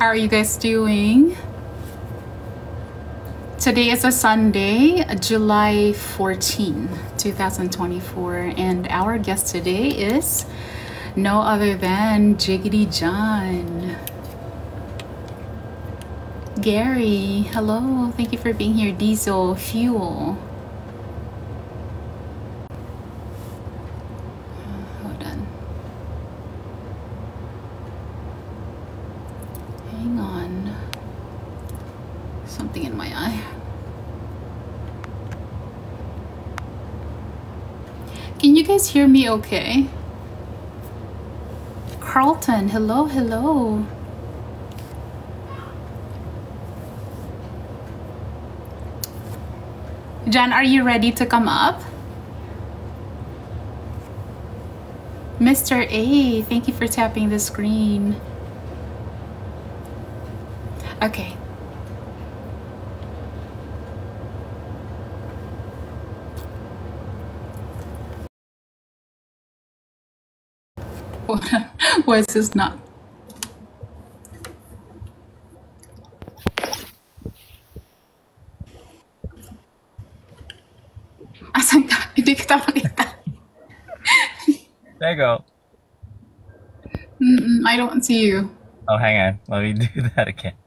How are you guys doing? Today is a Sunday, July 14, 2024, and our guest today is no other than Jiggity John. Gary, hello. Thank you for being here. Diesel Fuel. Hold on. Hang on. Something in my eye. Can you guys hear me okay? Carlton, hello, hello. Jan, are you ready to come up? Mr. A, thank you for tapping the screen. Okay. Why is this not? Asan ka? Hindi kita makita. There you go. I don't see you. Oh, hang on. Let me do that again.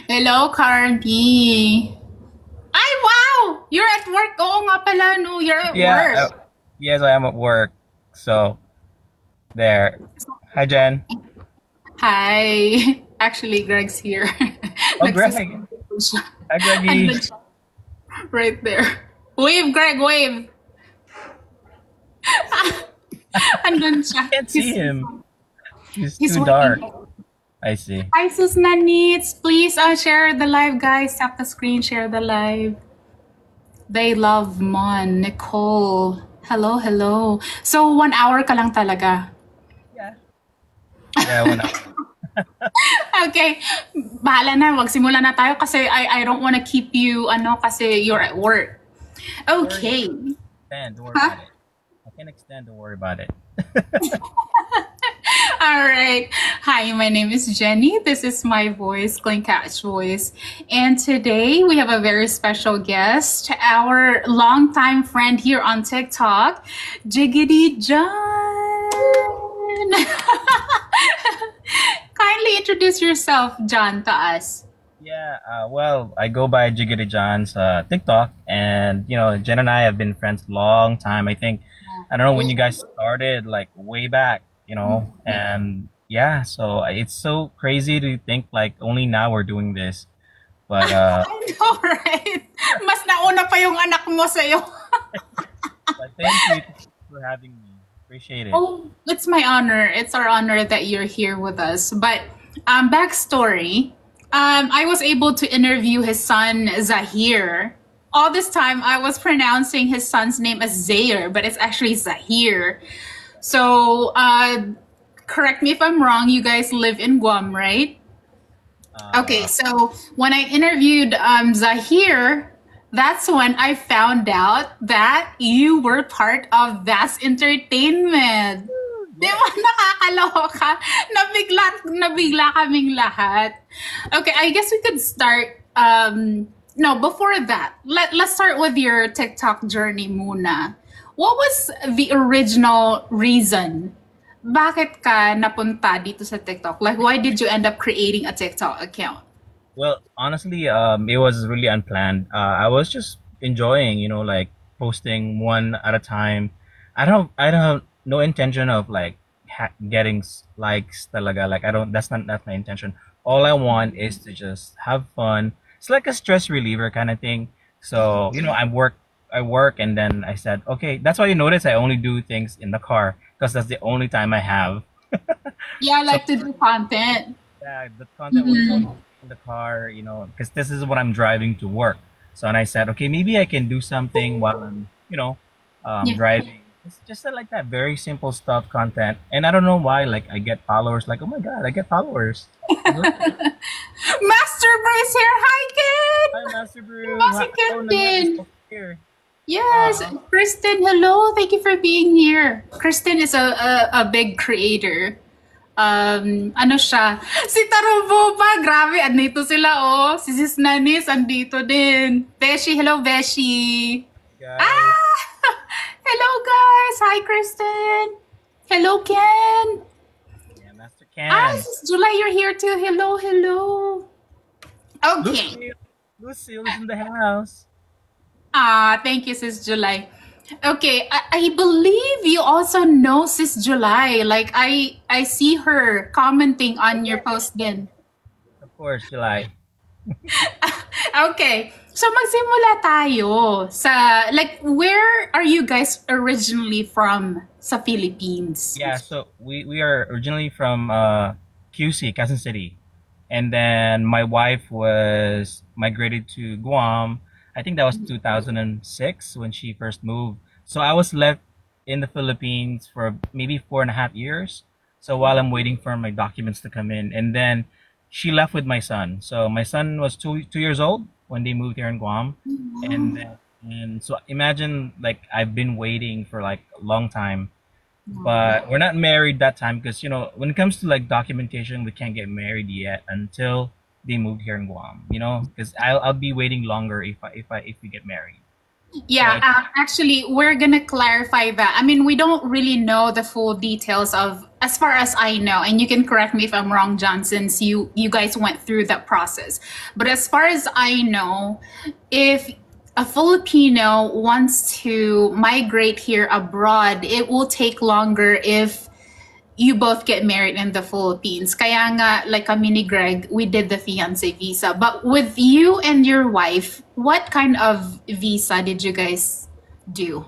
Hello, Cardi. Ay, wow! You're at work. Oo nga pala, no? You're at work. Yes, I am at work. So, there. Hi, Jen. Hi. Actually, Greg's here. Oh, Greg. Hi, Greggy. Right there. Wave, Greg, wave. Andun siya. I can't see him. He's too working. dark. I see. Hi, Sus Nanits. Please share the live, guys. Tap the screen, share the live. They love Mon. Nicole. Hello, hello. So, 1 hour ka lang talaga? Yeah, 1 hour. Okay. Bahala na. Magsimula na tayo kasi I don't want to keep you, kasi you're at work. Okay. Don't worry about it. I can extend, don't worry about it. All right. Hi, my name is Jenny. This is my voice, Clean Catch Voice. And today we have a very special guest, our longtime friend here on TikTok, Jiggity John. Kindly introduce yourself, John, to us. Yeah, well, I go by Jiggity John's TikTok, and Jen and I have been friends a long time. I think, I don't know when you guys started, like way back, and yeah, so it's so crazy to think like only now we're doing this, but I know, right? Mas nauna pa yung anak mo sa'yo. but thank you for having me. Appreciate it. Oh, it's my honor. It's our honor that you're here with us. But backstory. I was able to interview his son, Zahir. All this time, I was pronouncing his son's name as Zaire, but it's actually Zahir. So, correct me if I'm wrong. You guys live in Guam, right? Okay, so when I interviewed Zahir, that's when I found out that you were part of VAS Entertainment. Di ba nakakaloka? Nabigla kaming lahat. Okay, I guess we could start. No, before that, let's start with your TikTok journey muna. What was the original reason? Bakit ka napunta dito sa TikTok? Like, why did you end up creating a TikTok account? Well, honestly, it was really unplanned. I was just enjoying, like posting one at a time. I don't have no intention of like getting likes talaga. Like that's not my intention. All I want is to just have fun. It's like a stress reliever kind of thing. So, I work and then I said, okay, that's why you notice I only do things in the car because that's the only time I have. Yeah, I like to do content. Yeah, the content was in the car, because this is what I'm driving to work. So, and I said, okay, maybe I can do something while I'm, driving. It's just like that very simple stuff content. And I don't know why, like I get followers, like, oh my God, I get followers. Master Bruce here. Hi, kid. Hi, Master Brew. Kristen. Here. Yes, Kristen, hello. Thank you for being here. Kristen is a big creator. Ano siya? Si Tarubo pa, grabe, andito sila, oh. Si Sis Nanis, andito din. Beshi, hello, Beshi. Guys. Ah! Hello, guys. Hi, Kristen. Hello, Ken. Yeah, Master Ah, Ken. Sis July, you're here too. Hello, hello. Okay. Lucille. Lucille is in the house. Ah, thank you, Sis July. Okay, I believe you also know Sis July. Like I see her commenting on your post din. Of course, July. Okay. So magsimula tayo sa like where are you guys originally from sa Philippines? Yeah, so we are originally from QC, Quezon City. And then my wife was migrated to Guam. I think that was 2006 when she first moved. So I was left in the Philippines for maybe 4.5 years. So while I'm waiting for my documents to come in, and then she left with my son. So my son was two years old when they moved here in Guam, and so imagine like I've been waiting for like a long time, but we're not married that time because when it comes to like documentation, we can't get married yet until they moved here in Guam. Because I'll be waiting longer if we get married. So Yeah, I actually, we're gonna clarify that. I mean, we don't really know the full details of, as far as I know, and you can correct me if I'm wrong, John, since you guys went through that process. But as far as I know, if a Filipino wants to migrate here abroad, it will take longer if you both get married in the Philippines. Kaya nga, like kami ni Greg, we did the fiancé visa. But with you and your wife, what kind of visa did you guys do?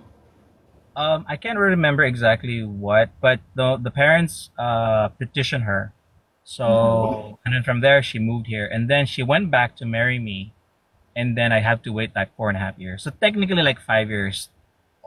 I can't really remember exactly what, but the parents petitioned her. So and then from there she moved here, and then she went back to marry me, and then I have to wait like 4.5 years. So technically like 5 years,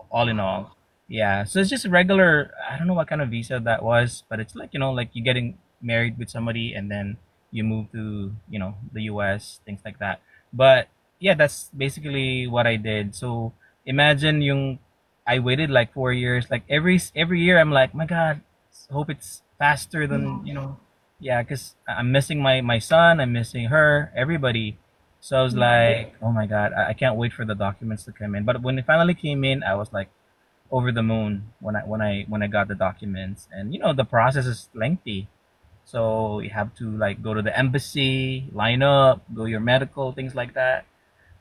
all in all. Yeah. So it's just a regular. I don't know what kind of visa that was, but it's like like you getting married with somebody, and then you move to the U.S. things like that. But yeah, that's basically what I did. So imagine yung I waited like 4 years. Like every year, I'm like, my God, hope it's faster than Yeah, because I'm missing my son. I'm missing her. Everybody. So I was like, oh my God, I can't wait for the documents to come in. But when it finally came in, I was like over the moon when I got the documents. And the process is lengthy. So you have to like go to the embassy, line up, go your medical, things like that.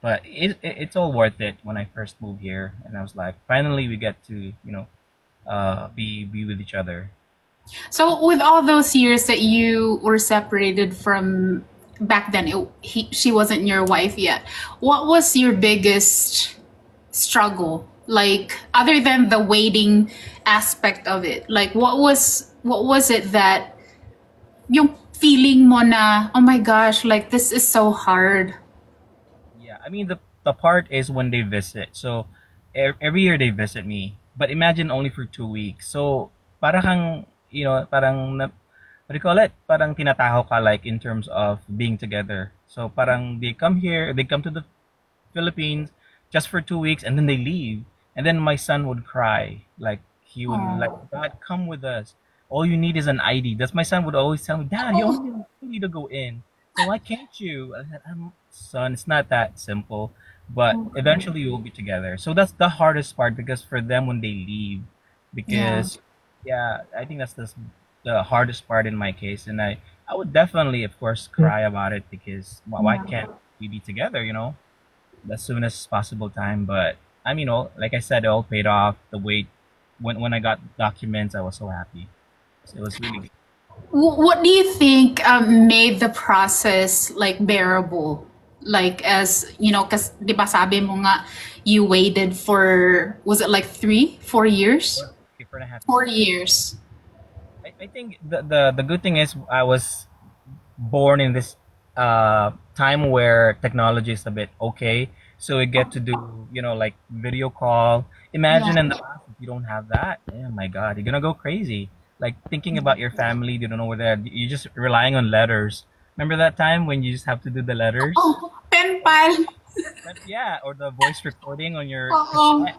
But it's all worth it when I first moved here, and I was like, finally we get to be with each other. So with all those years that you were separated from back then, she wasn't your wife yet. What was your biggest struggle? Like other than the waiting aspect of it, like what was it that yung feeling mo na, oh my gosh, like this is so hard. Yeah, I mean the part is when they visit. So every year they visit me, but imagine only for 2 weeks. So parang kang, parang what do you call it? Parang tinataho ka like in terms of being together. So parang they come to the Philippines just for 2 weeks, and then they leave. And then my son would cry, like he would like, Oh. Dad, come with us. All you need is an ID. That's my son would always tell me, Dad, you Oh. only need to go in. So why can't you? I said, Son, it's not that simple. But eventually you will be together. So that's the hardest part because for them when they leave, Yeah. because yeah, I think that's the hardest part in my case, and I would definitely, of course, cry about it because why Yeah. can't we be together? As soon as possible time. But I mean, like I said, it all paid off. The wait when I got documents, I was so happy. So it was really good. What do you think made the process like bearable? Like as you know, because di ba sabi mo nga you waited for, was it like 3, 4 years? 4.5 years. 4 years. I think the good thing is I was born in this time where technology is a bit okay, so we get to do like video call. Yeah. Imagine in the past if you don't have that, oh my God, you're gonna go crazy. Like thinking about your family, you don't know where they're. You're just relying on letters. Remember that time when you just have to do the letters? Oh, pen pal. Yeah, or the voice recording on your Oo. cassette.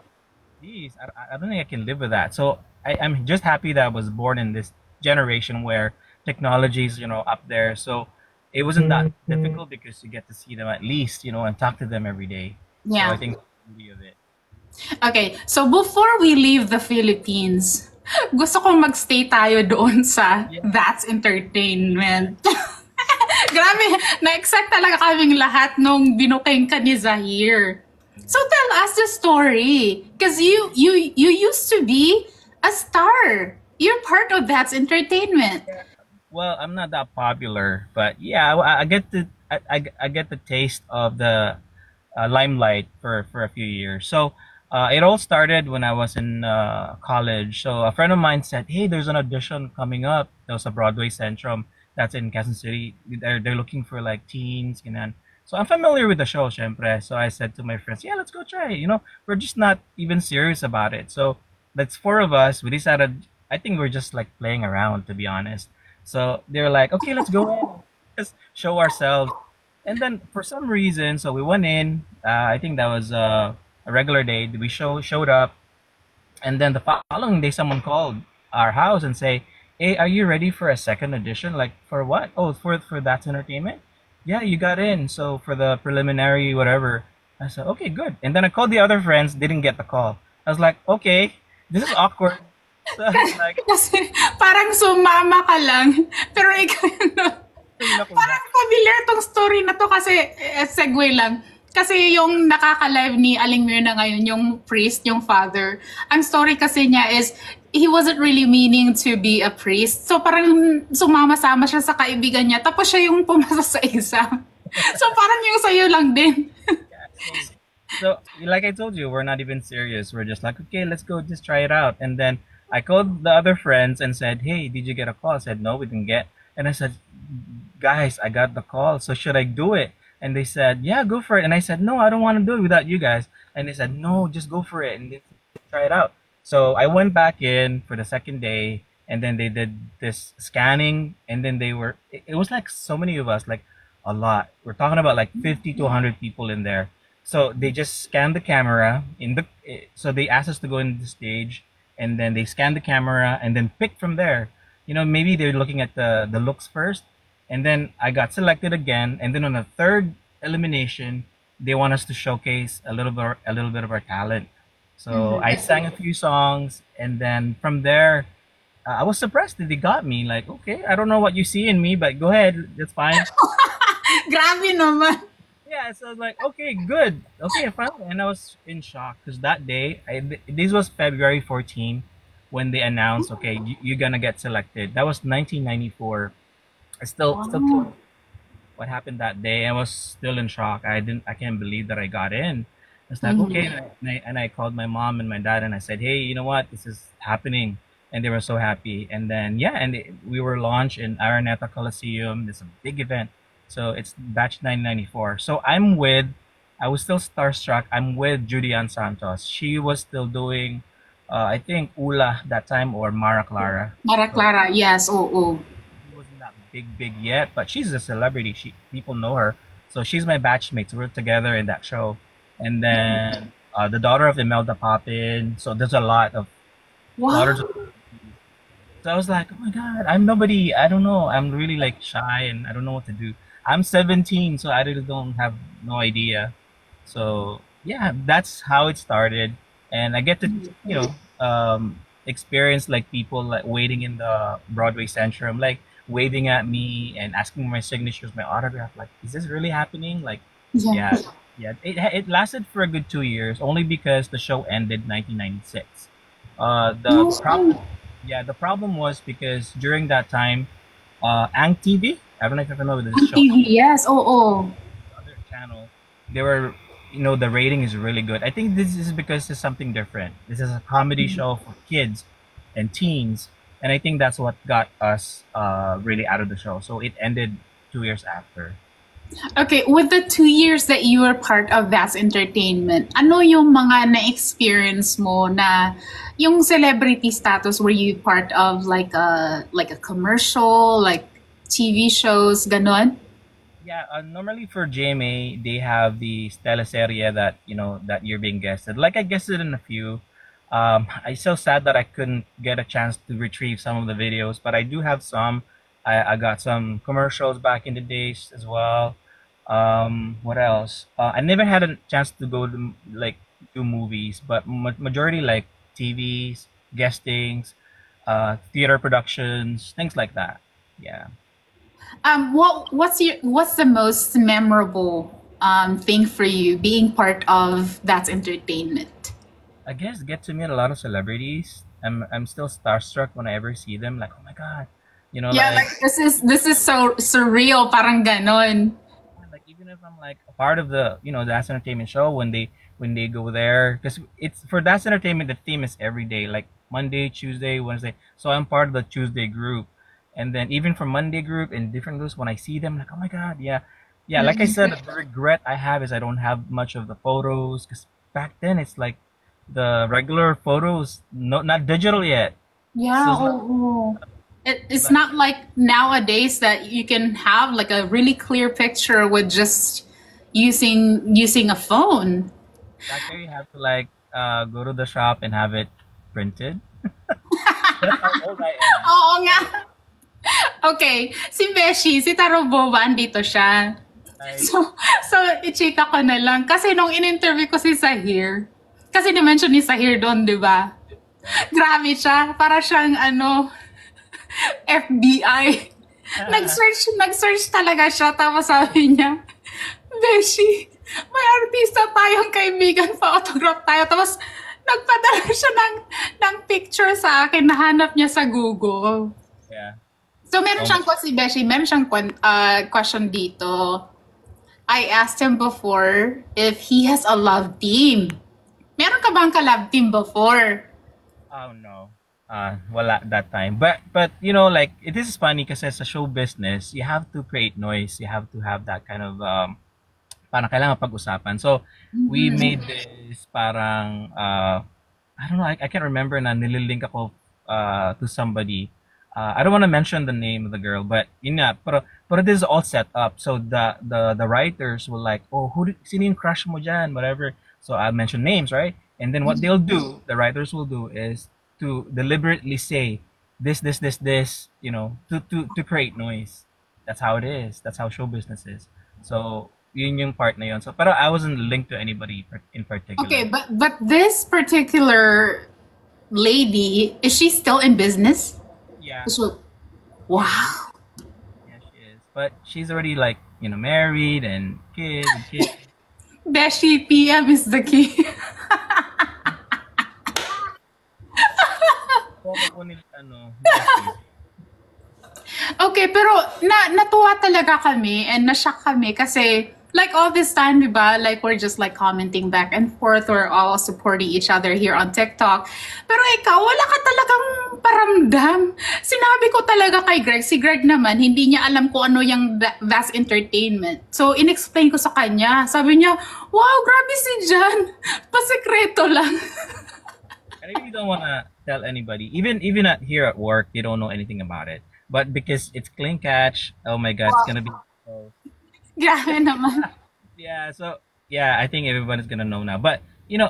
Jeez, I don't think I can live with that. So I'm just happy that I was born in this generation where technologies, up there. So it wasn't that difficult because you get to see them at least, and talk to them every day. So I Yeah. think that's the beauty of it. Okay, so before we leave the Philippines, gusto kong magstay tayo doon sa Yeah. That's Entertainment. Grabe, na-excite talaga kaming lahat nung binuking ka ni Zahir. So tell us the story. Because you used to be a star. You're part of That's Entertainment. Well, I'm not that popular, but yeah, I get I get the taste of the limelight for a few years. So it all started when I was in college. So a friend of mine said, "Hey, there's an audition coming up." There was a Broadway Centrum that's in Quezon City. They're looking for like teens, So I'm familiar with the show, syempre. So I said to my friends, "Yeah, let's go try it." We're just not even serious about it. So that's four of us. We decided. I think we're just like playing around, to be honest. So they were like, "Okay, let's go in. Just show ourselves." And then for some reason, so we went in. I think that was a regular day. We showed up, and then the following day, someone called our house and say, "Hey, are you ready for a second edition? Like for what? Oh, for That's Entertainment. Yeah, you got in. So for the preliminary, whatever." I said, "Okay, good." And then I called the other friends. Didn't get the call. I was like, "Okay, this is awkward." So I was like, Kasi parang sumama ka lang. Pero ikaw yun, "Ay, naku, parang familiar tong story na to kasi segue lang. Kasi yung nakaka-live ni Aling Mirna ngayon, yung priest, yung father, ang story kasi niya is he wasn't really meaning to be a priest. So parang sumama-sama siya sa kaibigan niya. Tapos siya yung pumasa sa exam. So parang yung sa'yo lang din. So, like I told you, we're not even serious. We're just like, okay, let's go, just try it out. And then I called the other friends and said, hey, did you get a call? I said, no, we didn't get. And I said, guys, I got the call. So should I do it? And they said, yeah, go for it. And I said, no, I don't want to do it without you guys. And they said, no, just go for it and try it out. So I went back in for the second day, and then they did this scanning, and then it was like so many of us, like a lot. We're talking about like 50 to 100 people in there. So they just scanned the camera so they asked us to go in the stage, and then they scanned the camera and then pick from there. Maybe they're looking at the looks first, and then I got selected again, and then on the third elimination, they want us to showcase a little bit of our talent. So I sang a few songs, and then from there, I was surprised that they got me. Like, okay, I don't know what you see in me, but go ahead, that's fine. Grabe naman. Yeah, so I was like, okay, good, okay, fine. And I was in shock because that day, this was February 14 when they announced, okay, you're gonna get selected. That was 1994. I still what happened that day. I was still in shock. I can't believe that I got in. It's like, okay, and I called my mom and my dad and I said, hey, you know what, this is happening, and they were so happy. And then yeah, and we were launched in Araneta Coliseum. It's a big event, so it's batch 994. So I was still starstruck. I'm with Julian Santos. She was still doing, I think Ula that time, or Mara Clara. Mara Clara, yes, oo. She wasn't that big yet, but she's a celebrity. People know her, so she's my batchmate. So we're together in that show. And then the daughter of Imelda Papin. So there's a lot of daughters. Wow. So I was like, oh my god, I'm nobody. I don't know. I'm really like shy and I don't know what to do. I'm 17, so I really don't have no idea. So yeah, that's how it started, and I get to experience like people like waiting in the Broadway Centrum, like waving at me and asking my signatures, my autograph. Like, is this really happening? Like, Yeah. yeah, yeah. It lasted for a good 2 years, only because the show ended 1996. The problem, yeah, the problem was because during that time, Ang TV. I don't know if you're familiar with Ang this show. TV, yes, oo. Other channel, they were, the rating is really good. I think this is because it's something different. This is a comedy show for kids and teens, and I think that's what got us really out of the show. So it ended 2 years after. Okay, with the 2 years that you were part of That's Entertainment, ano yung mga na-experience mo na yung celebrity status? Were you part of like a commercial, like TV shows, ganon? Yeah, normally for GMA, they have the teleserye that you're being guested. Like I guested in a few. I'm so sad that I couldn't get a chance to retrieve some of the videos, but I do have some. I got some commercials back in the days as well. What else? I never had a chance to go to like do movies, but majority like TVs, guestings, theater productions, things like that. Yeah. What's the most memorable thing for you being part of That's Entertainment? I guess get to meet a lot of celebrities. I'm still starstruck when I ever see them. Like, oh my god, Yeah, like like this is so surreal, parang ganon. like even if I'm like a part of the That's Entertainment show when they go there, because it's for That's Entertainment, the theme is every day, like Monday, Tuesday, Wednesday. So I'm part of the Tuesday group, and then even from Monday group and different groups, when I see them, like, oh my god, yeah, yeah. Like I said, the regret I have is I don't have much of the photos, because back then it's like the regular photos, not digital yet. So Yeah, oh. It's like not like nowadays that you can have like a really clear picture with just using a phone. back there you have to like go to the shop and have it printed. That's how old I am. Oo nga. Okay, si Beshi, si Taro Boban, dito siya. Like, So, so i-chika ko na lang. Kasi nung in-interview ko si Zahir, kasi ni-mention ni Zahir doon, di ba? yeah. Grabe siya. Para siyang, FBI. Nag-search talaga siya. Tapos sabi niya, Beshi, may artista tayong kaibigan, pa-autograph tayo. Tapos, nagpadala siya ng picture sa akin, nahanap niya sa Google. Yeah. So, meron Oh siyang si Beshi, meron siyang question dito. I asked him before if he has a love team. Meron ka bang ka-love team before? oh no. Wala that time. But like it is funny kasi sa show business, you have to create noise. You have to have that kind of parang kailangan pag-usapan. So we made this parang I don't know, I can't remember na nililink ako to somebody. I don't want to mention the name of the girl, but yun nga, pero this is all set up. So the writers will like, oh, sino yung crush mo dyan, whatever. So I'll mention names, right? And then what they'll do, the writers will do, is to deliberately say this, to create noise. That's how it is. That's how show business is. So yun yung part na yun. So pero I wasn't linked to anybody in Okay, particular. but this particular lady, is she still in business? Yeah, So, yeah, wow. yeah, she is. But she's already like married and kids. Beshi, PM is the key. Poco po nila, Beshi. Okay, pero natuwa talaga kami and na-shock kami kasi like all this time, di ba? Like we're just like commenting back and forth. We're all supporting each other here on TikTok. Pero ikaw, wala ka talagang paramdam. Sinabi ko talaga kay Greg, si Greg naman, hindi niya alam kung ano yung That's Entertainment. So, inexplain ko sa kanya. Sabi niya, wow, grabe si Jan. Pasekreto lang. I really don't wanna tell anybody. Even here at work, they don't know anything about it. But because it's clean catch, oh my god, it's gonna be so Grabe naman. yeah. So yeah, I think everybody's gonna know now. But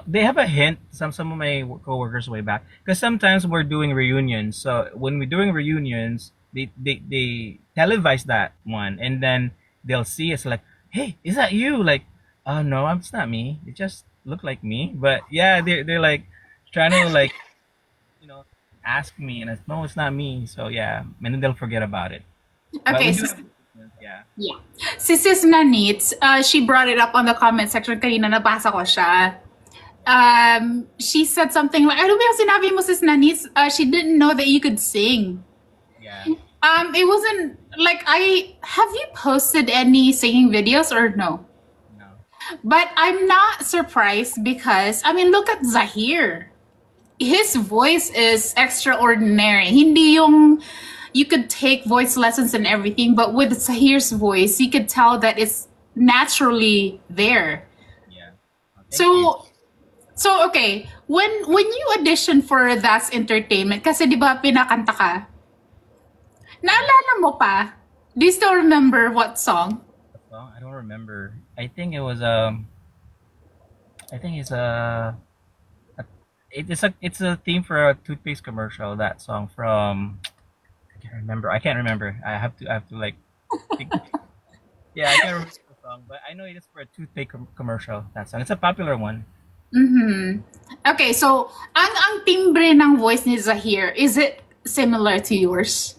they have a hint. Some of my coworkers way back, because sometimes we're doing reunions. So when we're doing reunions, they televise that one, and then they'll see us like, hey, is that you? Like, oh no, it's not me. It just look like me. But yeah, they're like trying to like you know ask me, and no, it's not me. So yeah, and then they'll forget about it. But Okay, we do so have yeah. yeah. Si Sis Nanits, she brought it up on the comment section kanina, nabasa ko siya. She said something like, ano ba yung sinabi mo, Sis Nanits? She didn't know that you could sing. Yeah. It wasn't, like, have you posted any singing videos or no? No. But I'm not surprised because, I mean, look at Zahir. His voice is extraordinary. Hindi yung you could take voice lessons and everything, but with Zahir's voice, you could tell that it's naturally there. Yeah. Oh, thank you. So okay, when you audition for That's Entertainment, kasi di ba pinakanta ka, naalala mo pa? Do you still remember what song? The song? I don't remember. I think it was I think it's a theme for a toothpaste commercial. That song from I can't remember. I have to like think. Yeah, I can't remember the song, but I know it is for a toothpaste commercial. That song. It's a popular one. Mhm. Okay, so ang timbre ng voice ni Zahir, is it similar to yours?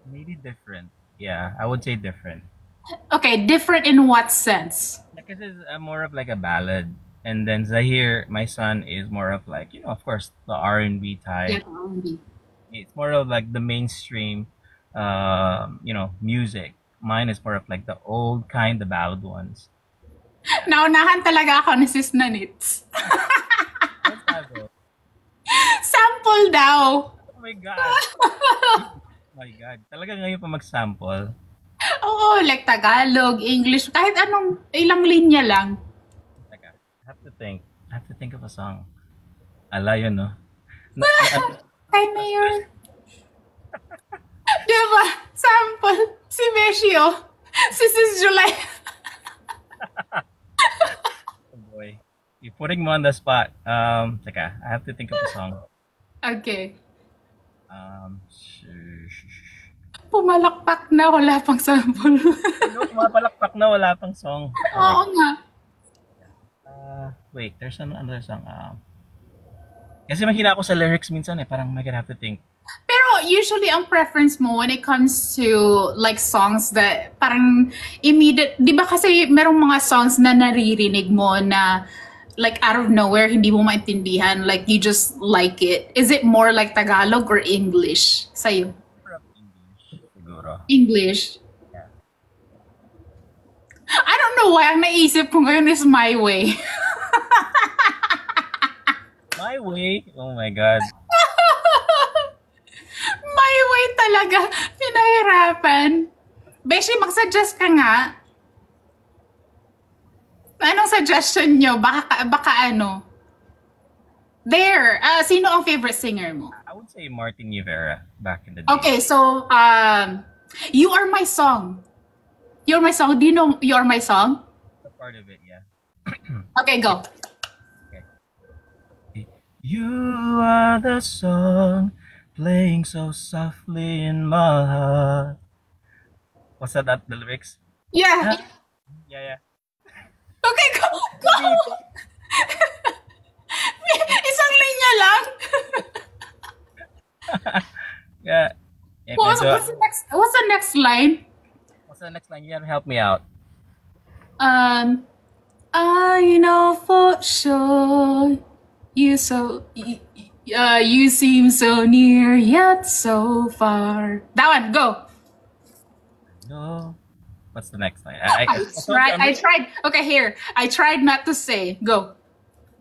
Maybe different. Yeah, I would say different. Okay, different in what sense? Because it's more of like a ballad, and then Zahir, my son, is more of like of course, the R&B Yeah, type. R&B. It's more of like the mainstream, music. Mine is more of like the old kind, the ballad ones. Yeah. Naunahan talaga ako ni Sis Nanits. Let's have it. Sample daw. Oh my God. Oh my God. Talaga ngayon pa mag-sample. Oo, like Tagalog, English, kahit anong ilang linya lang. Teka, I have to think of a song. Ala yun, no? Na- Kaya na yun. Diba? Sample. Si Beshi, oh. Si Sis July. oh boy. You're putting me on the spot. Teka, I have to think of a song. Okay. Shh. Pumalakpak na, wala pang sample. Ano, pumapalakpak na wala pang song. Oo nga. Wait, there's another song. Kasi mahina ako sa lyrics minsan eh. Parang I have to think. Pero usually ang preference mo when it comes to like songs that parang immediate, di ba kasi merong mga songs na naririnig mo na like out of nowhere, hindi mo maintindihan, like you just like it. Is it more like Tagalog or English sa'yo? More of English, siguro. English. Yeah. I don't know why, ang naisip ko ngayon is My Way. My Way? Oh my God. My Way talaga. Pinahirapan. Beshi, mag-suggest ka nga. Anong suggestion nyo? Baka ano? There. Sino ang favorite singer mo? I would say Martin Rivera back in the day. Okay, so, You Are My Song. You Are My Song. Do you know You Are My Song? That's a part of it, yeah. Okay, go. Okay. You are the song playing so softly in my heart. What's that, the lyrics? Yeah. Yeah. Okay, go. Isang linya lang. Yeah. What's the next line? What's the next line? You gotta help me out. I know for sure you you seem so near yet so far. That one, go. No. What's the next line? I tried. Okay, here. I tried not to say. Go.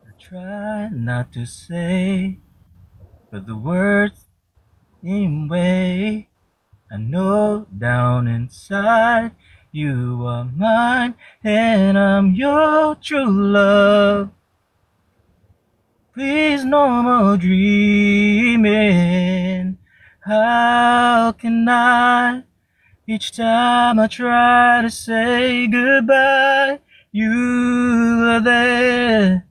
I try not to say, but the words seem way. I know down inside you are mine and I'm your true love. Please no more dreaming. How can I? Each time I try to say goodbye, you are there.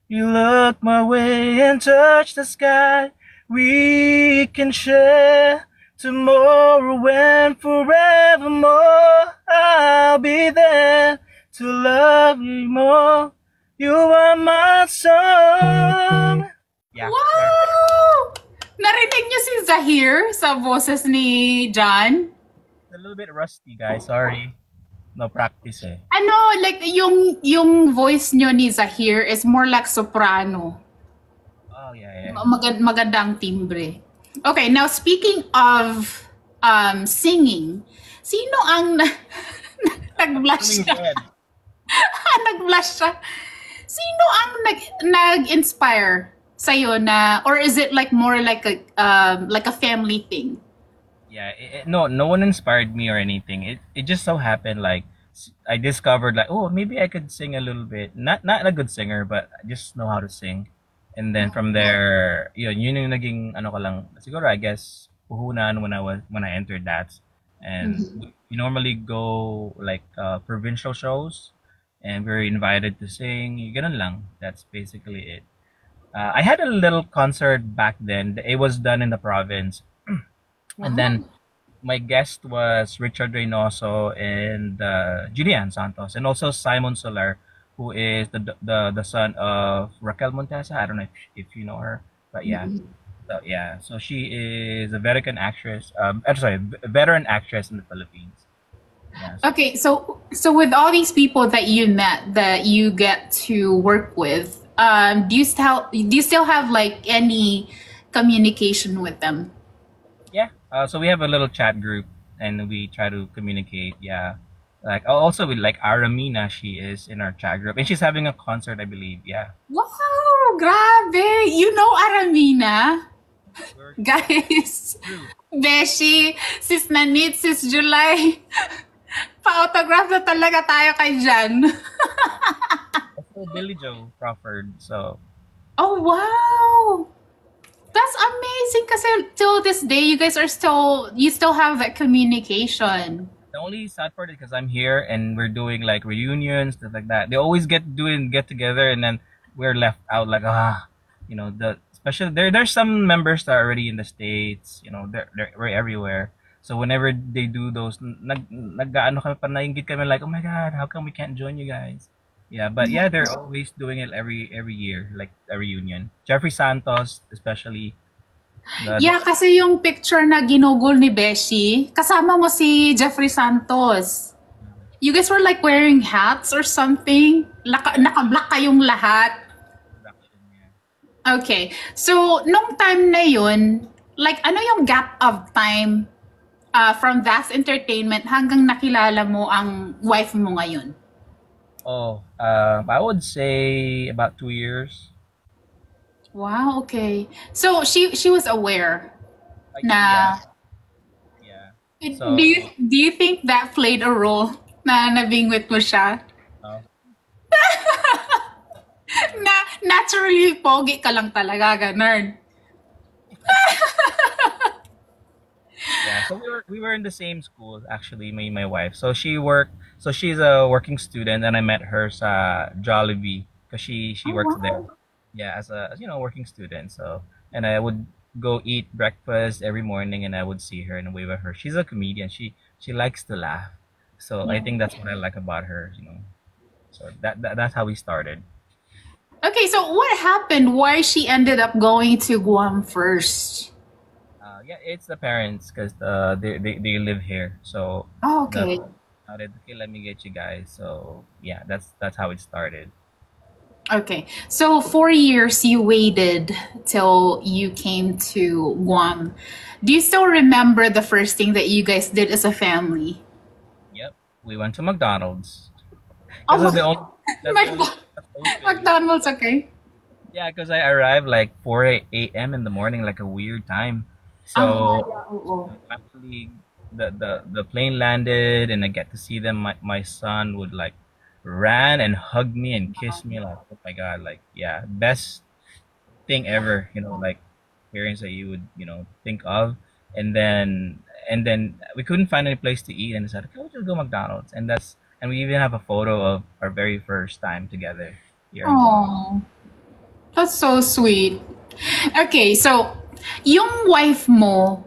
You look my way and touch the sky. We can share tomorrow and forevermore. I'll be there to love you more. You are my song. Yeah. Wow! Narinig niyo si Zahir sa boses ni John? It's a little bit rusty, guys. Sorry. No practice eh. Ano, like yung voice niyo ni Zahir is more like soprano. Oh, yeah. Magandang timbre. Okay, now speaking of singing, sino ang nag-blush siya? Nag-blush siya. Sino ang nag-inspire sa'yo na, or is it like more like a family thing? Yeah, no one inspired me or anything. It just so happened like I discovered like, oh, maybe I could sing a little bit. Not a good singer, but I just know how to sing. And then from there, yun yung naging ano ko lang. Siguro I guess puhunan when I entered that. And we normally go like provincial shows, and we were invited to sing. Ganun lang. That's basically it. I had a little concert back then. It was done in the province. And then my guest was Richard Reynoso and Julian Santos, and also Simon Soler, who is the son of Raquel Montesa. I don't know if you know her, but yeah. So yeah, so she is a veteran actress. I'm sorry, a veteran actress in the Philippines. Yeah. Okay, so with all these people that you met that you get to work with, do you still have like any communication with them? Yeah. So we have a little chat group and we try to communicate. Yeah. Like also with like Aramina, she is in our chat group and she's having a concert, I believe. Yeah. Wow, grabe! You know Aramina? We're Guys, true. Beshi, sis Nanit, sis July, pa-autograph na talaga tayo kay Jan. Also Billy Joe Crawford. So Oh, wow! That's amazing kasi till this day, you still have that communication. the only sad part is because I'm here and we're doing like reunions, stuff like that. They always get together and then we're left out like the especially there's some members that are already in the States, we're everywhere. So whenever they do those nag-ano kami pa nainggit kami like, oh my god, how come we can't join you guys? Yeah, but yeah, they're always doing it every year, like a reunion. Jeffrey Santos, especially the Yeah, kasi yung picture na ginugol ni Beshi, kasama mo si Jeffrey Santos. You guys were like wearing hats or something. Naka-black kayong lahat. production, yeah. Okay. So, nung time na yun, like ano yung gap of time from Vast Entertainment hanggang nakilala mo ang wife mo ngayon? Oh, I would say about 2 years. Wow, okay. So, she was aware Yeah, na yeah. do So, you think that played a role na nabingwit mo siya? uh, Na naturally pogi ka lang talaga, ganun. yeah. So we were in the same school actually, me and my wife. So she's a working student, and I met her sa Jollibee because she Oh, works there. wow. Yeah, as a working student. So and I would go eat breakfast every morning, and I would see her and wave at her. She's a comedian. She likes to laugh. So I Yeah. think that's what I like about her. So that's how we started. Okay, so what happened? Why she ended up going to Guam first? Yeah, it's the parents because they live here. So Oh, the okay. started, okay, let me get you guys. So yeah, that's how it started. Okay. So 4 years you waited till you came to Guam. Do you still remember the first thing that you guys did as a family? Yep, we went to McDonald's because Oh, that's the only Mc- that's open. McDonald's, okay. Yeah, because I arrived like 4 a.m. in the morning, like a weird time. Ah, So yeah, oo. actually, the plane landed, and I get to see them. My son would like ran and hugged me and kissed me like, oh my god, like yeah, best thing ever. Like experience that you would think of. And then we couldn't find any place to eat, and I said, okay, we'll just go McDonald's, and we even have a photo of our very first time together here in Guam. Oh, that's so sweet. Okay, so yung wife mo,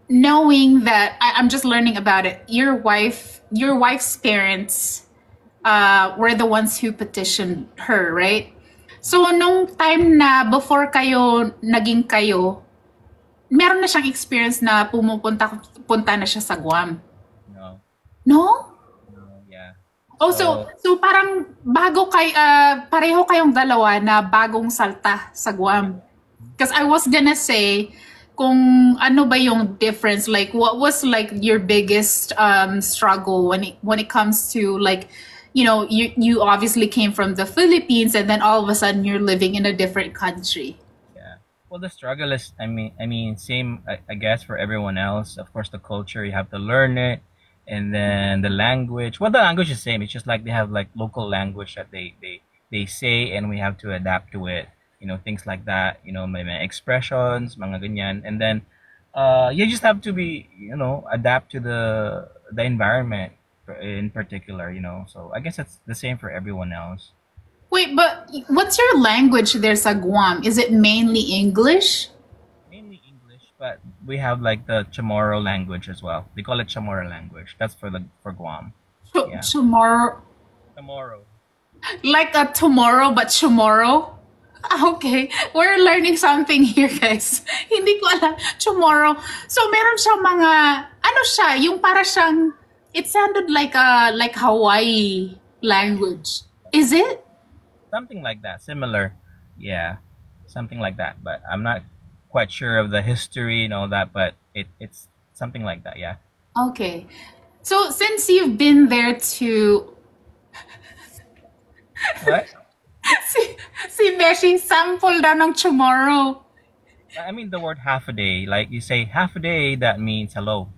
knowing that I'm just learning about it, your wife's parents were the ones who petitioned her, right? So nung time na before kayo naging kayo, meron na siyang experience na punta na siya sa Guam. No, No? no, yeah. Oh, so, So so parang pareho kayong dalawa na bagong salta sa Guam. Because I was gonna say, kung ano ba yung difference, like what was like your biggest struggle when it comes to like, you obviously came from the Philippines and then all of a sudden you're living in a different country. yeah. Well, the struggle is, I mean, same, I guess, for everyone else. Of course, the culture, you have to learn it, and then the language. Well, the language is same. It's just like they have like local language that they say, and we have to adapt to it. Things like that. May expressions, mga ganyan, and then you just have to adapt to the environment in particular. So I guess it's the same for everyone else. Wait, but what's your language there sa Guam? Is it mainly English? Mainly English, but we have like the Chamorro language as well. They call it Chamorro language. That's for Guam. Yeah, Tomorrow, Chamorro. like a tomorrow, but tomorrow. Okay, we're learning something here, guys. Hindi ko alam. Tomorrow. So, meron siyang mga, ano siya, yung para siyang, it sounded like Hawaii language. Is it? Something like that, similar. Yeah, something like that. But I'm not quite sure of the history and all that. But it's something like that. Yeah. Okay. So, since you've been there to, What? si, si Beshi, sample daw ng tomorrow. I mean the word half a day. Like you say half a day, that means hello.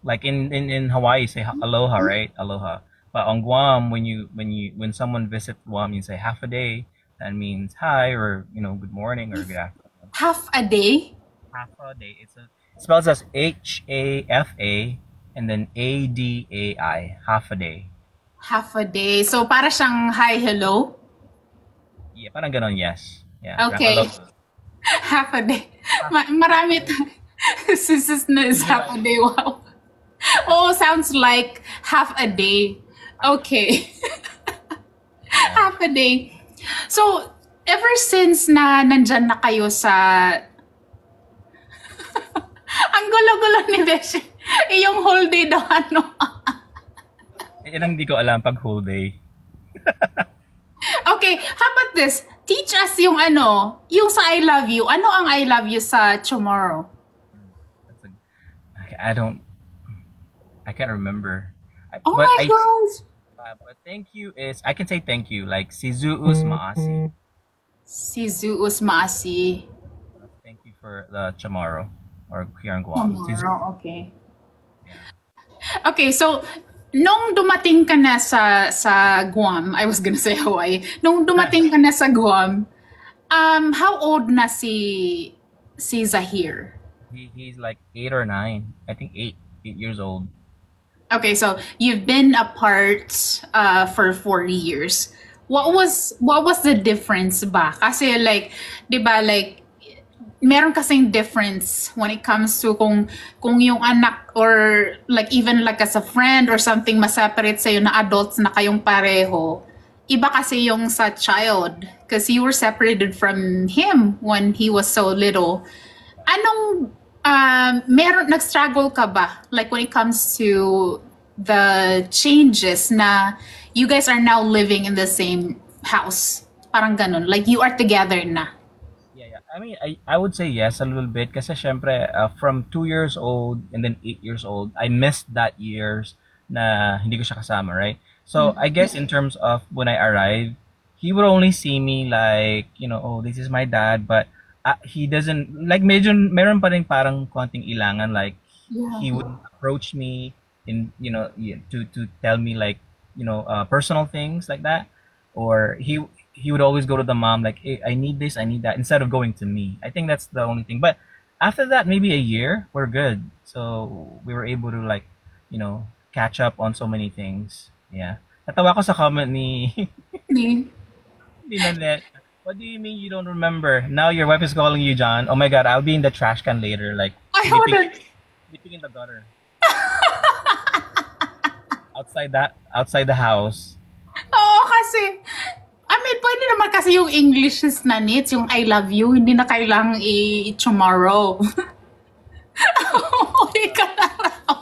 Like in Hawaii, you say aloha, right? Aloha. But on Guam, when someone visits Guam, you say half a day. That means hi or good morning or good afternoon. Half a day? Half a day. It spells as HAFA and then ADAI. Half a day. Half a day. So, para siyang hi, hello? Yeah, parang ganon, yes. Yeah. Okay. Aloha. Half a day. Marami sis na is half a day. Wow. Oh, sounds like half a day. Okay. Half a day. So, ever since na nandyan na kayo sa... Ang gulo-gulo ni Beshi. Yung whole day daw, ano? Yan ang hindi ko alam pag whole day. Okay, how about this? Teach us yung ano, yung sa I love you. Ano ang I love you sa tomorrow? That's I can't remember. Oh But my gosh! but thank you is I can say thank you like si Zeus Maasi. Si Zeus Maasi. Thank you for the Chamorro or here in Guam. Si Zeus. Tomorrow, okay. Okay, so nung dumating ka na sa Guam, I was gonna say Hawaii. Nung dumating ka na sa Guam, how old na si Zahir? He's like 8 or 9. I think 8 years old. Okay, so you've been apart for 4 years. What was the difference ba? Kasi like, 'di ba, like meron kasing difference when it comes to kung yung anak or like even like as a friend or something ma-separate sa'yo na adults na kayong pareho. Iba kasi yung sa child because you were separated from him when he was so little. Anong meron nag-struggle ka ba like when it comes to the changes na you guys are now living in the same house? Parang ganun. Like you are together na. Yeah. I mean, I would say yes a little bit kasi syempre from 2 years old and then 8 years old, I missed that years na hindi ko siya kasama, right? So I guess in terms of when I arrived, he would only see me like, oh, this is my dad, but he doesn't like medyo meron pa rin parang konting ilangan like he would approach me in to tell me like personal things like that, or he would always go to the mom like, hey, I need this, I need that, instead of going to me. I think that's the only thing. But after that, maybe a year, we're good. So we were able to like, catch up on so many things. Yeah. Natawa ko sa comment ni Ni- ni Nanette. What do you mean you don't remember? Now your wife is calling you John. Oh my God, I'll be in the trash can later, like I heard sleeping, it. sleeping in the gutter outside the house. Oo, kasi, I mean, pwede naman kasi yung English is na needs, yung I love you, hindi na kailangang tomorrow. Uwi ka na raw.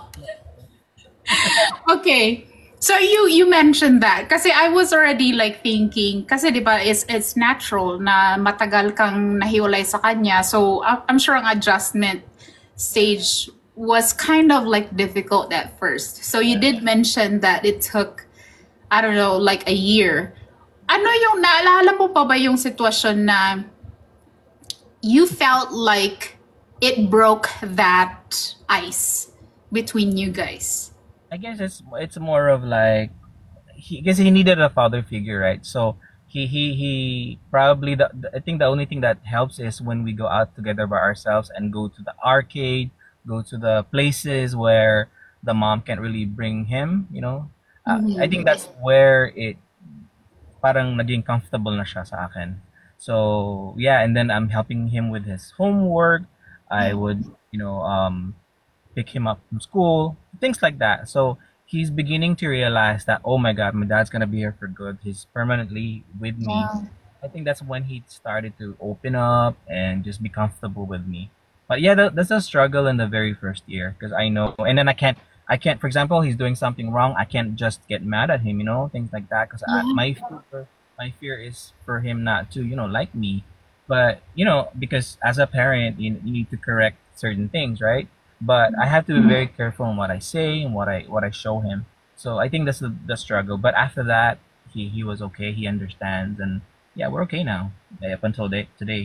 Okay. So you mentioned that kasi I was already like thinking kasi 'di ba it's natural na matagal kang nahiwalay sa kanya, so I'm sure ang adjustment stage was kind of like difficult at first. So you did mention that it took, I don't know, like a year. Ano yung naalala mo pa ba yung sitwasyon na you felt like it broke that ice between you guys? I guess it's more of like because he needed a father figure, right? So he probably I think the only thing that helps is when we go out together by ourselves and go to the arcade, go to the places where the mom can't really bring him. I think that's where it parang naging comfortable na siya sa akin. So yeah, and then I'm helping him with his homework. I would, pick him up from school, things like that. So he's beginning to realize that, oh my God, my dad's gonna be here for good. He's permanently with me. Wow. I think that's when he started to open up and just be comfortable with me. But yeah, that's a struggle in the very first year because I know, and then I can't. For example, he's doing something wrong. I can't just get mad at him, things like that. Because Yeah. my fear is for him not to, like me. But because as a parent, you need to correct certain things, right? But I have to be very careful in what I say and what I show him. So I think that's the struggle. But after that, he was okay. He understands, and yeah, we're okay now. Up until today,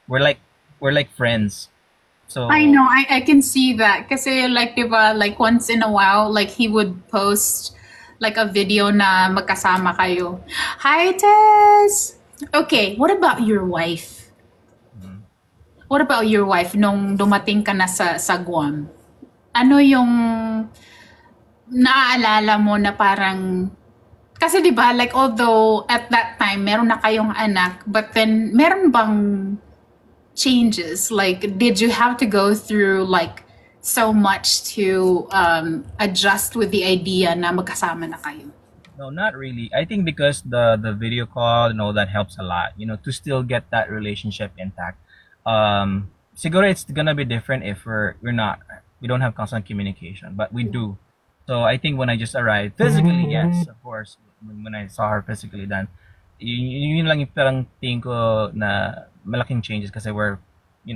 we're like friends. I So know, I can see that. Kasi like, diba, like once in a while, like he would post like a video na magkasama kayo. Hi, Tess! Okay, what about your wife? mm, What about your wife nung dumating ka na sa Guam? Ano yung naaalala mo na parang, kasi 'di ba, like although at that time meron na kayong anak, but then meron bang changes? Like did you have to go through like so much to adjust with the idea na magkasama na kayo? no, not really. I think because the video call and all that helps a lot. To still get that relationship intact. Siguro it's gonna be different if we don't have constant communication, but we do. So I think when I just arrived physically, yes, of course. When I saw her physically, then yun lang yung parang tingin ko na malaking changes kasi we're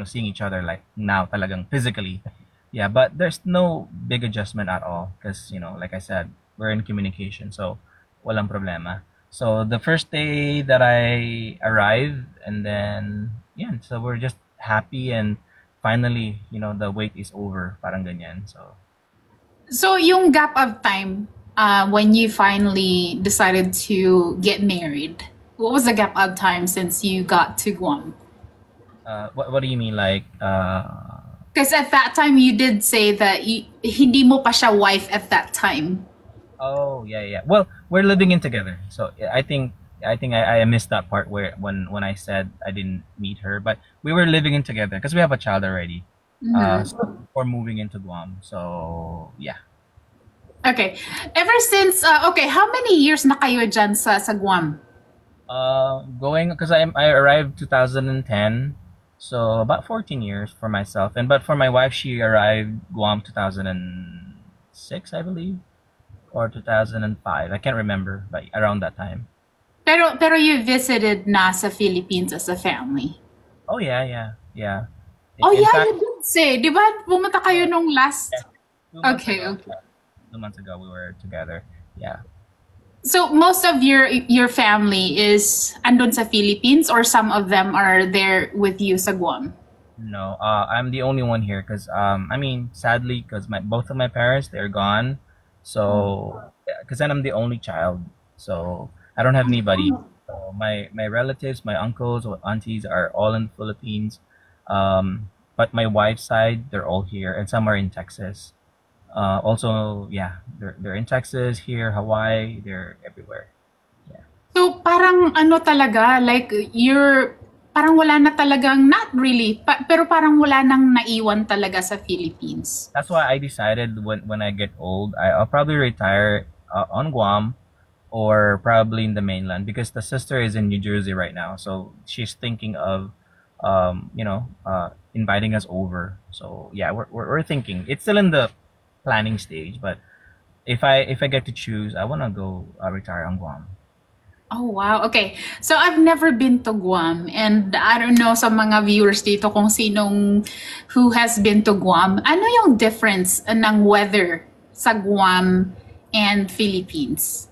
seeing each other like now talagang physically. Yeah, but there's no big adjustment at all because like I said, we're in communication, so walang problema. So the first day that I arrived, and then yeah, so we're just happy and finally, the wait is over, parang ganyan. So So yung gap of time when you finally decided to get married, what was the gap of time since you got to Guam? what do you mean, like Because at that time you did say that hindi mo pa siya wife at that time. oh, yeah, yeah. Well, we're living in together. So I missed that part where when I said I didn't meet her, but we were living in together because we have a child already. So we're moving into Guam. So yeah. Okay. Ever since, okay, how many years na kayo dyan sa Guam? Going because I arrived 2010, so about 14 years for myself, and but for my wife, she arrived Guam 2006, I believe, or 2005. I can't remember, but around that time. Pero you visited na sa Philippines as a family. Oh yeah, yeah, yeah. Oh In yeah, fact, you did say. Di ba pumunta kayo nung last? yeah, 2 months Okay, ago. okay. 2 months ago, we were together. Yeah. So most of your family is andun sa Philippines or some of them are there with you sa Guam? No, I'm the only one here because I mean, sadly, because my both of my parents they're gone, so because then I'm the only child, so I don't have anybody. So my relatives, my uncles or aunties are all in the Philippines, but my wife's side they're all here, and some are in Texas. Also, yeah, they're in Texas, here, Hawaii, they're everywhere. Yeah. So parang ano talaga, like you're parang wala na talagang not really, pero parang wala nang naiwan talaga sa Philippines. That's why I decided when I get old, I'll probably retire on Guam or probably in the mainland because the sister is in New Jersey right now, so she's thinking of inviting us over. So yeah, we're thinking. It's still in the planning stage, but if I get to choose, I wanna go retire on Guam. Oh, wow. Okay. So I've never been to Guam and I don't know sa mga viewers dito kung who has been to Guam. Ano yung difference ng weather sa Guam and Philippines?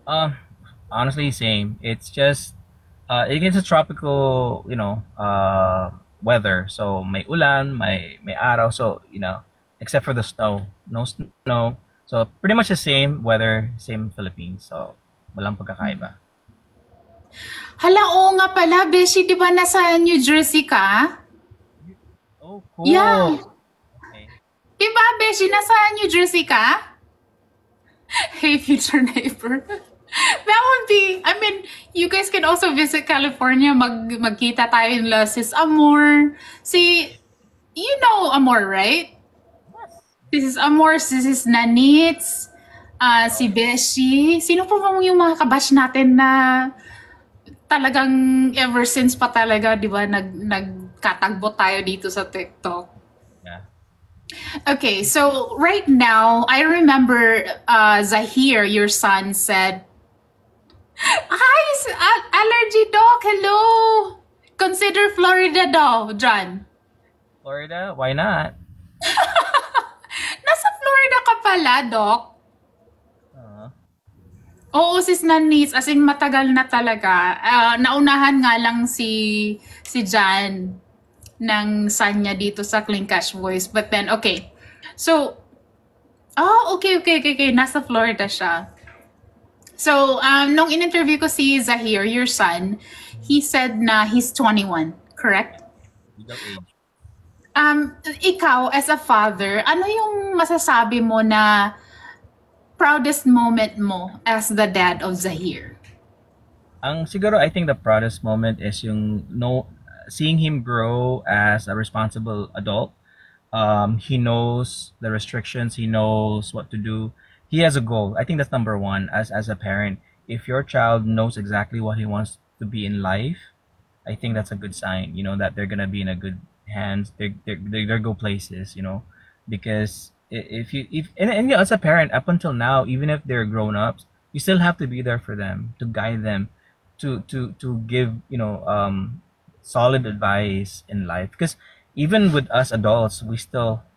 Uh, Honestly, same. It's just it gets a tropical, weather. So may ulan, may araw. So except for the snow, no snow. So pretty much the same weather, same Philippines. So walang pagkakaiba. Hala, oo nga pala, Beshi, di ba nasa New Jersey ka? Oh, Yeah. cool. Okay. Di ba, Beshi, nasa New Jersey ka? Hey, future neighbor. That would be, I mean, you guys can also visit California. Magkita tayo in La Sis Amor. See, You know Amor, right? Yes. This is Amor, this is Nanits, si Oh, Beshi. Sino pa bang yung mga kabash natin na talagang ever since pa talaga, di ba, nagkatagbo tayo dito sa TikTok. yeah. Okay, so right now, I remember Zahir, your son, said, Hi, allergy doc, hello! Consider Florida daw, John. Florida, why not? Nasa Florida ka pala, doc? Uh, Oo, sis Nanis, as in matagal na talaga. Naunahan nga lang si Jan ng son niya dito sa Clean Cash Voice. But then, okay. So, okay. Nasa Florida siya. So, nung in-interview ko si Zahir, your son, he said na he's 21, correct? legal age. Ikaw, as a father, ano yung masasabi mo na proudest moment mo as the dad of Zahir? Siguro I think the proudest moment is yung no seeing him grow as a responsible adult. He knows the restrictions. He knows what to do. He has a goal. I think that's number one. As a parent, if your child knows exactly what he wants to be in life, I think that's a good sign. You know that they're gonna be in a good hands. They go places. You know, because if you if and yeah, as a parent, up until now, even if they're grown ups, you still have to be there for them to guide them, to give solid advice in life. Because even with us adults, we still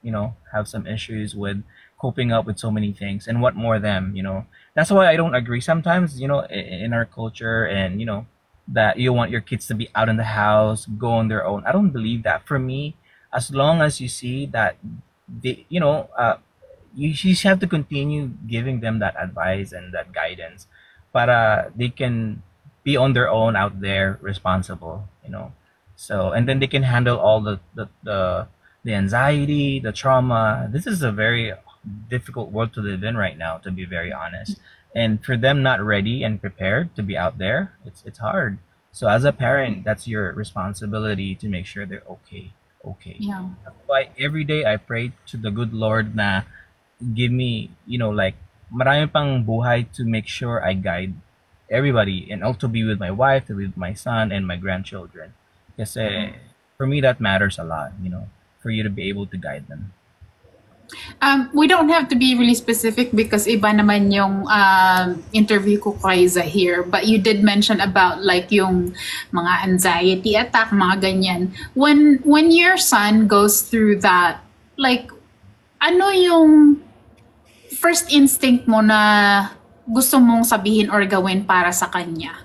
have some issues with coping up with so many things, and what more them. That's why I don't agree sometimes. In our culture, and that you want your kids to be out in the house, go on their own. I don't believe that. For me, as long as you see that they, you just have to continue giving them that advice and that guidance, para they can be on their own out there, responsible. So, and then they can handle all the anxiety, the trauma. This is a very difficult world to live in right now, to be very honest. And for them not ready and prepared to be out there, it's hard. So as a parent, that's your responsibility to make sure they're okay. Okay. Yeah. That's why every day I pray to the good Lord na give me, like marami pang buhay to make sure I guide everybody, and also be with my wife, to be with my son and my grandchildren. Kasi for me that matters a lot, for you to be able to guide them. We don't have to be really specific because iba naman yung interview ko kay Zahir. But you did mention about like yung mga anxiety attack, mga ganyan. When your son goes through that, like, ano yung first instinct mo na gusto mong sabihin or gawin para sa kanya?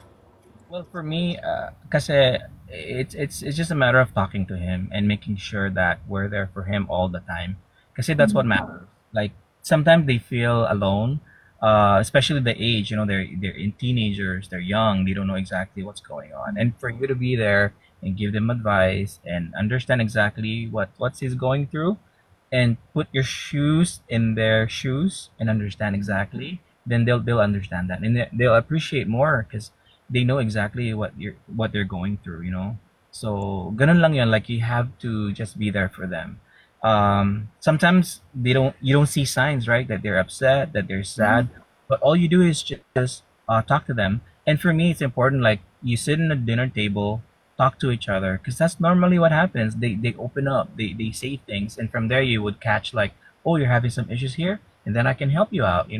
Well, for me, kasi it's just a matter of talking to him and making sure that we're there for him all the time. Kasi that's what matters. Like sometimes they feel alone, especially the age. They're in teenagers. They're young. They don't know exactly what's going on. And for you to be there and give them advice and understand exactly what he's going through, and put your shoes in their shoes and understand exactly, then they'll understand that, and they'll appreciate more because they know exactly what they're going through. So ganun lang yun. Like you have to just be there for them. Sometimes you don't see signs, right, that they're upset, that they're sad, but all you do is just talk to them. And for me, it's important, like you sit in a dinner table, talk to each other, because that's normally what happens. They open up, they say things, and from there you would catch like, oh, you're having some issues here, and then I can help you out.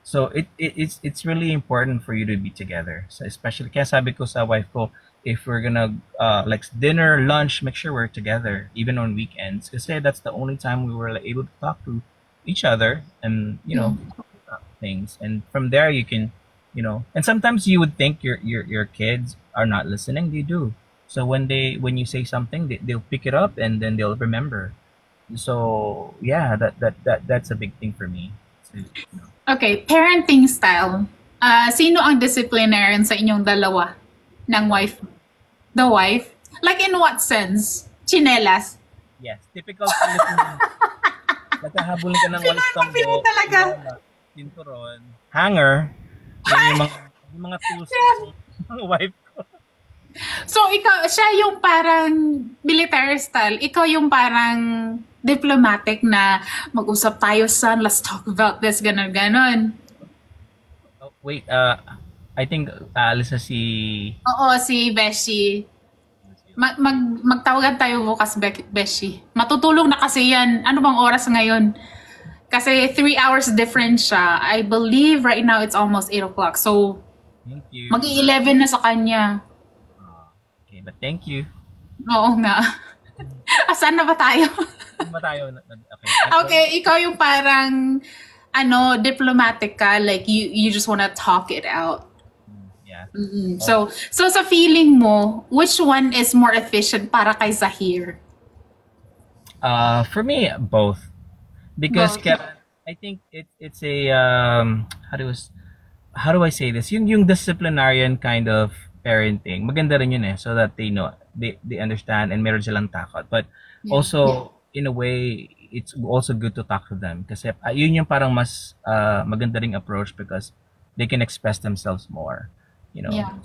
So it's really important for you to be together. So especially kaya sabi ko sa wife ko, if we're gonna like dinner, lunch, make sure we're together, even on weekends. Because that's the only time we were like, able to talk to each other and talk about things. And from there you can, and sometimes you would think your kids are not listening. They do. So when you say something, they'll pick it up and then they'll remember. So yeah, that's a big thing for me. So, Okay, parenting style. Sino ang disciplinarian sa inyong dalawa ng wife? The wife? Like in what sense? Chinelas? yes, typical Filipino. Naghahabol ka ng walis Filipino tambo, talaga. tinturon, hanger, yung mga tools ng wife ko. So, siya yung parang military style. Ikaw yung parang diplomatic na mag-usap tayo, son, let's talk about this, ganon, ganon. Oh, wait, I think alis na si... Oo, si Beshi. Magtawagan tayo bukas, Beshi. Matutulog na kasi yan. Ano bang oras ngayon? Kasi 3 hours difference siya. I believe right now it's almost 8 o'clock. So, Thank you. mag-11 na sa kanya. Okay, but thank you. Oo nga. Asan na ba tayo? Ano ba tayo? Okay. Okay, ikaw yung parang diplomatic ka, like you just wanna talk it out. Yeah. So sa feeling mo, which one is more efficient para kay Zahir? For me, both. Because Both. Kevin, I think it's a how do I say this? Yung disciplinarian kind of parenting. Maganda rin yun eh, so that they know, they understand and meron silang takot. But also in a way, it's also good to talk to them kasi yun yung parang mas maganda ring approach because they can express themselves more, you know. Yeah.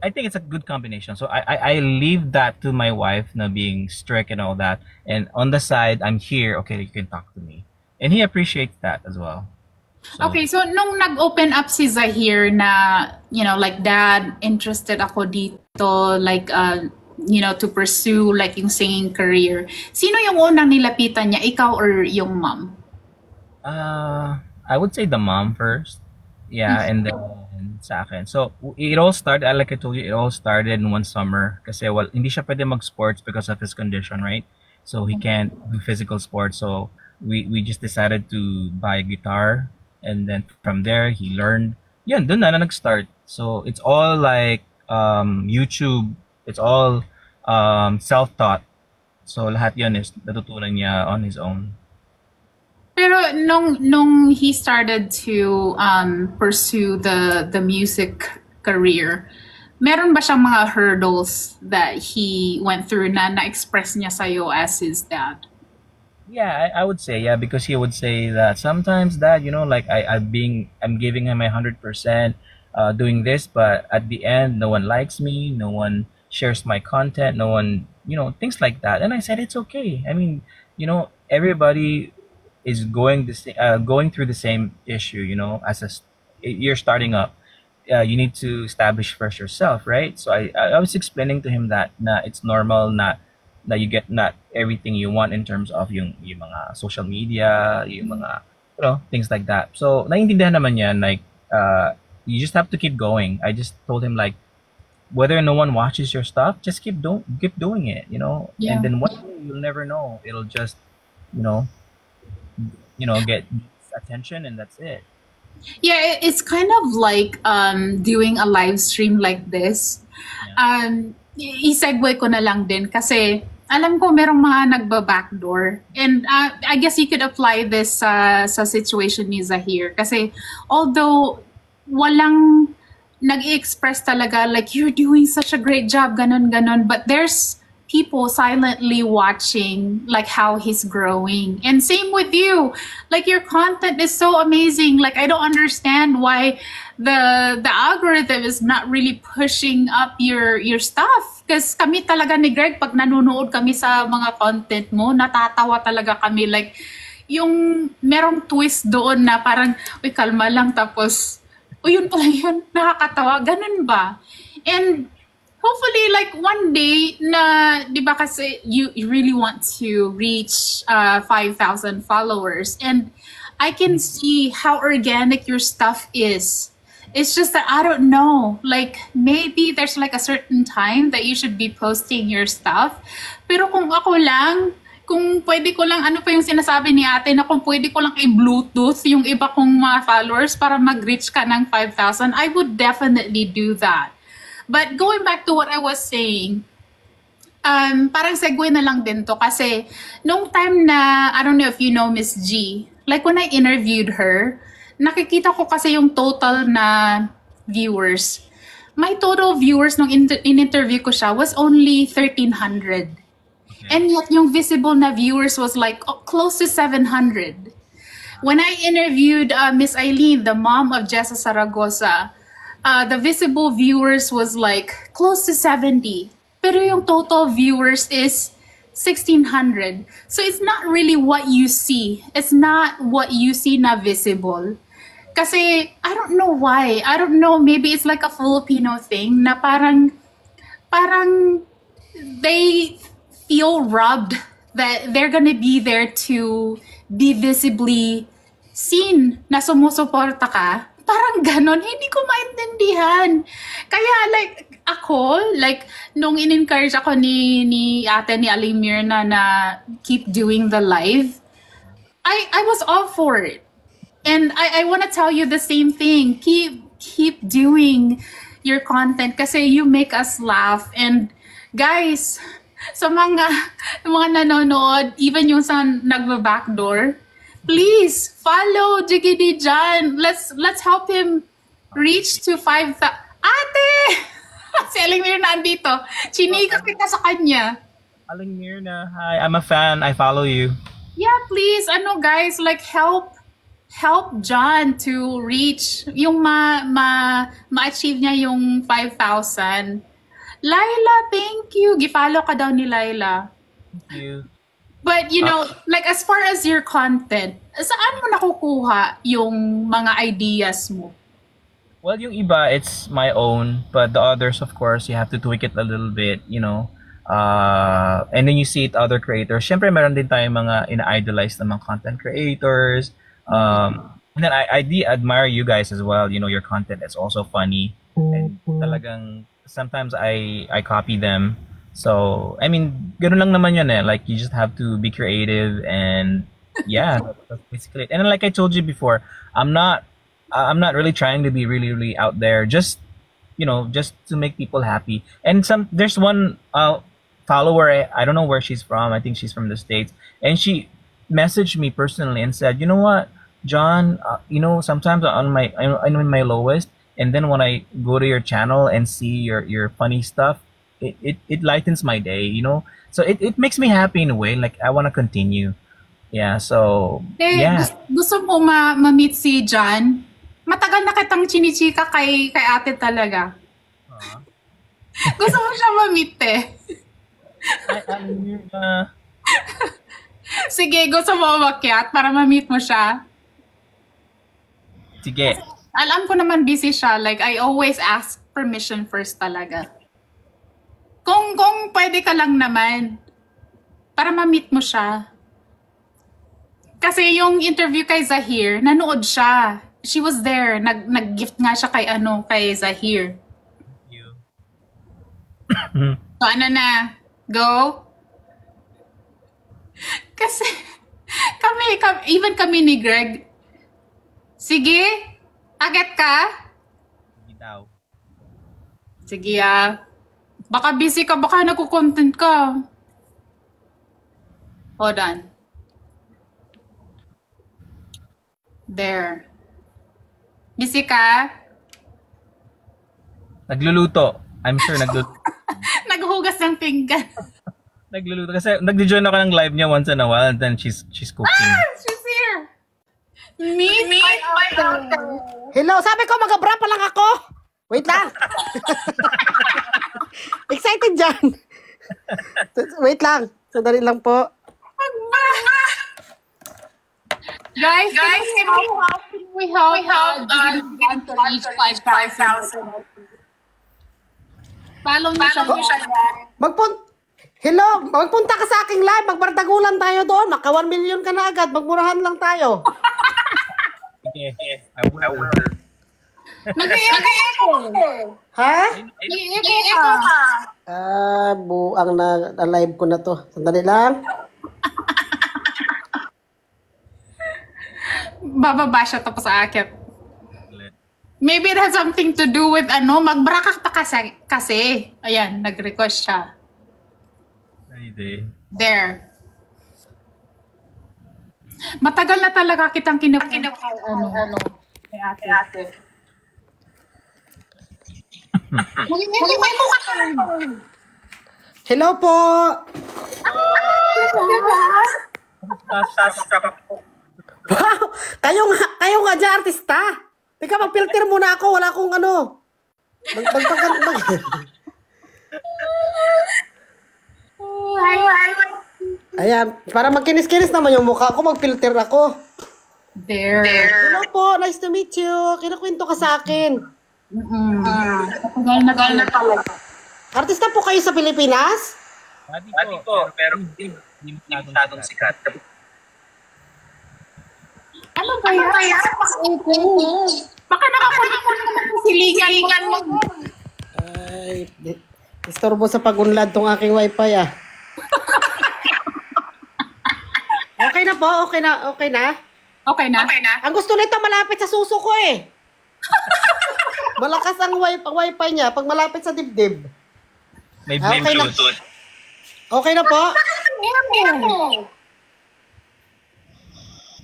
I think it's a good combination. So I leave that to my wife na being strict and all that. And on the side, I'm here, okay, you can talk to me. And he appreciates that as well. So, Okay, so nung nag-open up si Zahir na, like, dad, interested ako dito, like, to pursue, like, yung singing career, sino yung unang nilapitan niya, ikaw or yung mom? I would say the mom first. Yeah, and then sa akin. So, it all started, like I told you, it all started in one summer. Kasi, hindi siya pwede mag-sports because of his condition, right? So, he can't do physical sports. So, we just decided to buy a guitar. And then from there, he learned. Yun, dun na nag-start. So, it's all like YouTube. It's all self-taught. So, lahat yun is natutunan niya on his own. Pero nung he started to pursue the music career, meron ba siyang mga hurdles that he went through na na-express niya sa'yo as his dad? Yeah, I would say, yeah, because he would say that sometimes that, like I'm giving him 100% doing this, but at the end, no one likes me, no one shares my content, no one, things like that. And I said, it's okay. I mean, everybody is going through the same issue, you're starting up. You need to establish first yourself, right? So I was explaining to him that it's normal that you get not everything you want in terms of yung mga social media, yung mga things like that. So naiintindihan naman yan, like you just have to keep going. I just told him like whether no one watches your stuff, just keep doing it, Yeah. And then one day you'll never know. It'll just get attention and that's it. Yeah, it's kind of like doing a live stream like this. I-segue ko na lang din kasi alam ko merong mga nagba-backdoor. And I guess you could apply this sa situation ni Zahir. Kasi although walang nag-express talaga like, you're doing such a great job, ganon. But there's people silently watching like how he's growing. And same with you. Like your content is so amazing. Like I don't understand why the algorithm is not really pushing up your stuff. Kasi kami talaga ni Greg, pag nanonood kami sa mga content mo, natatawa talaga kami. Like, yung merong twist doon na parang, uy, kalma lang, tapos, uy, yun pala yun, nakakatawa. Ganun ba? And hopefully, like, one day na, di ba kasi, you really want to reach 5,000 followers. And I can see how organic your stuff is. It's just that I don't know, like maybe there's like a certain time that you should be posting your stuff. Pero kung ako lang, kung pwede ko lang, ano pa yung sinasabi ni ate na kung pwede ko lang i-Bluetooth yung iba kong mga followers para mag-reach ka ng 5,000, I would definitely do that. But going back to what I was saying, parang segue na lang din to kasi nung time na, I don't know if you know Miss G, like when I interviewed her, nakikita ko kasi yung total na viewers. My total viewers nung in-interview ko siya was only 1,300. Okay. And yet yung visible na viewers was like close to 700. When I interviewed Miss Eileen, the mom of Jessa Zaragoza, the visible viewers was like close to 70. Pero yung total viewers is 1,600. So it's not really what you see. It's not what you see na visible. Kasi I don't know why. I don't know, maybe it's like a Filipino thing na parang they feel robbed that they're gonna be there to be visibly seen na sumusuporta ka. Parang ganon, hindi ko maintindihan. Kaya like, ako, like, nung in-encourage ako ni ate, ni Aling Mirna na keep doing the live, I was all for it. And I want to tell you the same thing. Keep doing your content kasi you make us laugh. And guys, sa mga nanonood, even yung sa nagba-backdoor, please follow Jiggy Jan. Let's help him reach to 5,000. Ate! Si Aling Mirna nandito. Chinika kita sa kanya. Aling Mirna, hi. I'm a fan. I follow you. Yeah, please. Guys, like help John to reach yung ma-achieve niya yung 5,000. Laila, thank you. Gi-follow ka daw ni Laila. Thank you. But like as far as your content, saan mo nakukuha yung mga ideas mo? Well, yung iba, it's my own, but the others, of course, you have to tweak it a little bit, and then you see it other creators. Syempre, meron din tayong mga ina-idolize na mga content creators. And then I admire you guys as well. Your content is also funny. And talagang, sometimes I copy them. So, I mean, ganun lang naman yun eh. Like, you just have to be creative and yeah, that's basically it. And like I told you before, I'm not really trying to be really, really out there. Just, just to make people happy. And there's one follower, I don't know where she's from. I think she's from the States. And she messaged me personally and said, you know what, John, sometimes I'm in my lowest. And then when I go to your channel and see your funny stuff, it lightens my day, So it makes me happy in a way. Like I want to continue. Yeah. So yeah. Gusto mo ma-meet si John? Matagal na kitang chinichika kay ate talaga. Gusto mo siya ma-meet eh. Sige, gusto mo umakyat para ma-meet mo siya? Sige. Alam ko naman busy siya. Like I always ask permission first talaga. Kung pwede ka lang naman para ma-meet mo siya. Kasi yung interview kay Zahir, nanood siya. She was there. Nag-gift nga siya kay Zahir. Thank you. So na? Go? Kasi even kami ni Greg, sige, agad ka? Sige daw. Sige Baka busy ka, baka nagko-content ka. Hold on. There. Busy ka? Nagluluto. I'm sure nagluluto. Naghuhugas ng pinggan. Nagluluto. Kasi nag-join ako ng live niya once in a while and then she's cooking. She's here. Meet my ate. Hello, sabi ko mag-abra pa lang ako. Wait lang. Excited dyan. Wait lang. Sandali lang po. Guys, can we help to reach 5,000? Follow mo siya. Hello, magpunta ka sa aking live. Magbardagulan tayo doon. Maka 1 million ka na agad. Magmurahan lang tayo. Okay. I will. Nag-i-echo. Ha? Nag-i-echo ka. Buang na live ko na to. Sandali lang. Bababa siya tapos aakit. Maybe it has something to do with magbrakak pa kasi. Ayan, nag-request siya. There. Matagal na talaga kitang kay ate. Hello po. Wow, kayo nga dyan, artista. Teka, mag-filter muna ako. Wala akong Ayan, para magkinis-kinis naman yung mukha ko, mag-filter ako. There. Hello po, nice to meet you. Kinakwento ka sa akin. Tagal na talaga. Artista po kayo sa Pilipinas? Pati ko, pero hindi masyadong sikat. Ano ba yan? Baka nakakulit ko naman sa silingan mo. Ay, istorbo sa pag-unlad tong aking wifi ah. Okay na po, okay na. Okay na? Ang gusto nito malapit sa suso ko eh. Malakas ang wifi niya pag malapit sa dibdib. May Okay na. Bluetooth. Okay na po?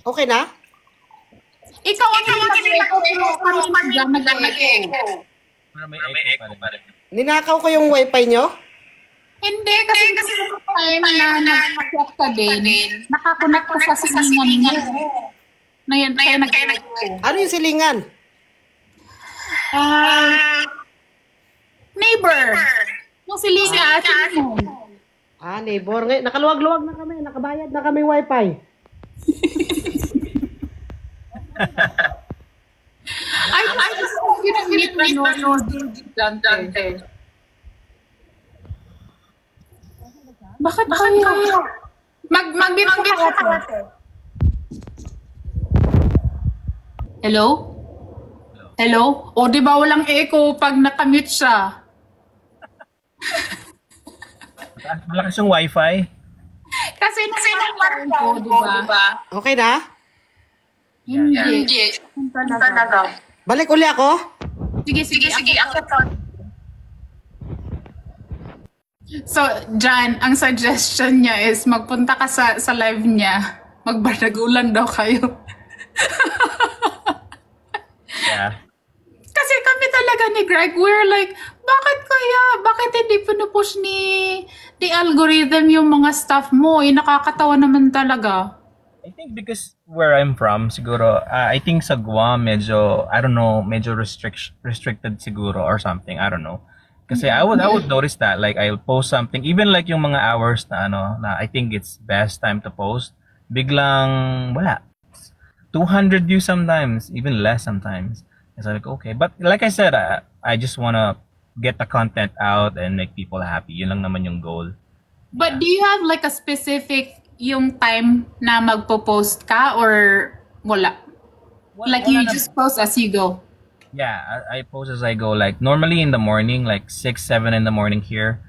Okay na? Ikaw ang nag-echo pero kami nag-echo. Pero may echo pa rin. Ninakaw ko yung wifi nyo? Hindi, kasi time na nag-check ka din, nakakonect ka sa silingan mo. Na yan, kaya nag-echo. Ano yung silingan? Neighbor. Yung silingan mo. Neighbor. Nakaluwag-luwag na kami. Nakabayad na kami wifi. Ay, ginamit no, Dante. Bakit kaya? Mag-bit ka. Hello? Hello? O, di ba walang echo pag nakamute siya? Malakas yung wifi. Kasi nang ko, di ba? Okay na? Hindi. Talaga. Balik uli ako? Sige. So, Jan, ang suggestion niya is magpunta ka sa live niya. Magbardagulan daw kayo. Yeah. Kasi kami talaga ni Greg, we're like, bakit hindi pinupush ni algorithm yung mga stuff mo? Nakakatawa naman talaga. I think because where I'm from, siguro, I think sa Guam, medyo, I don't know, medyo restricted siguro or something, I don't know. Kasi I would notice that, like, I'll post something, even like yung mga hours na I think it's best time to post, biglang, wala. 200 views sometimes, even less sometimes. It's like, okay. But like I said, I just wanna get the content out and make people happy. Yun lang naman yung goal. But do you have like a specific yung time na magpo-post ka or wala? Like you just post as you go? Yeah, I post as I go. Like normally in the morning, like 6, 7 in the morning here.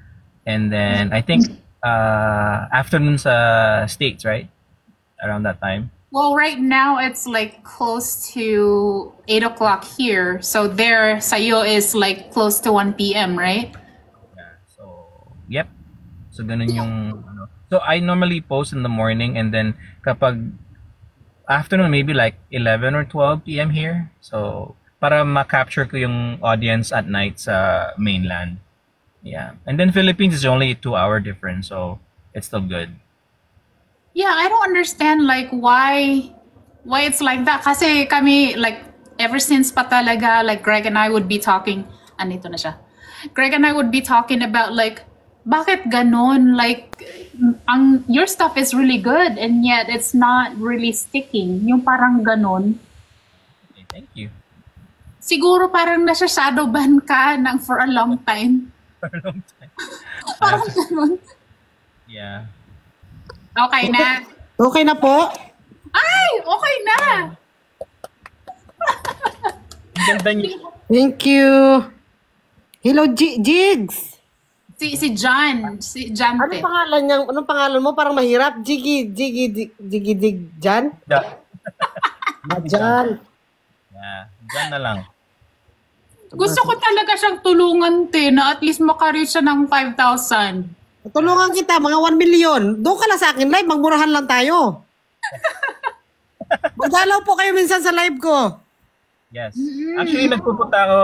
And then I think afternoon sa States, right? Around that time. Well, right now it's like close to 8 o'clock here. So there, sa'yo is like close to 1 p.m., right? Yeah, so, yep. So, ganun yung, So, I normally post in the morning and then kapag afternoon, maybe like 11 or 12 p.m. here. So, para ma-capture ko yung audience at night sa mainland. Yeah. And then Philippines is only a 2-hour difference. So, it's still good. Yeah, I don't understand like why it's like that. Kasi kami like ever since pa talaga like Greg and I would be talking. Andito na siya. Greg and I would be talking about like bakit ganon? Like your stuff is really good and yet it's not really sticking. Yung parang ganon. Okay, thank you. Siguro parang nasa shadow ban ka nang for a long time. For a long time. Parang ganon. Yeah. Okay na. Okay na po? Ay! Okay na! Ganda niyo. Thank you. Hello, Jigs. Si John. Si John. Anong pangalan niya? Anong pangalan mo? Parang mahirap. Jiggy, Jan? Yeah. Jan. Yeah. Diyan na lang. Gusto ko talaga siyang tulungan, na at least makareach siya ng 5,000. Tulungan kita, mga 1 million. Doon ka na sa akin live, magmurahan lang tayo. Magdalaw po kayo minsan sa live ko. Yes. Actually, nagpupunta ako,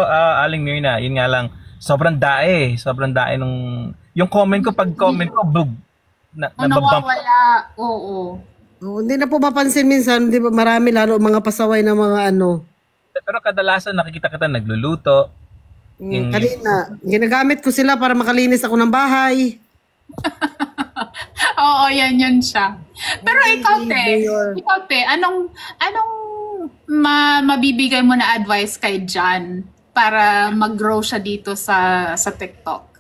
Aling Mirna. Yun nga lang, sobrang dae. Sobrang dae nung... Yung comment ko, pag comment ko, blug. Nawawala. Oo. Hindi na po mapansin minsan, di ba marami lalo mga pasaway na mga ano. Pero kadalasan nakikita kita nagluluto. Kanina, ginagamit ko sila para makalinis ako ng bahay. Oo, yan siya. Pero ikaw te, anong mabibigay mo na advice kay John para mag-grow siya dito sa TikTok?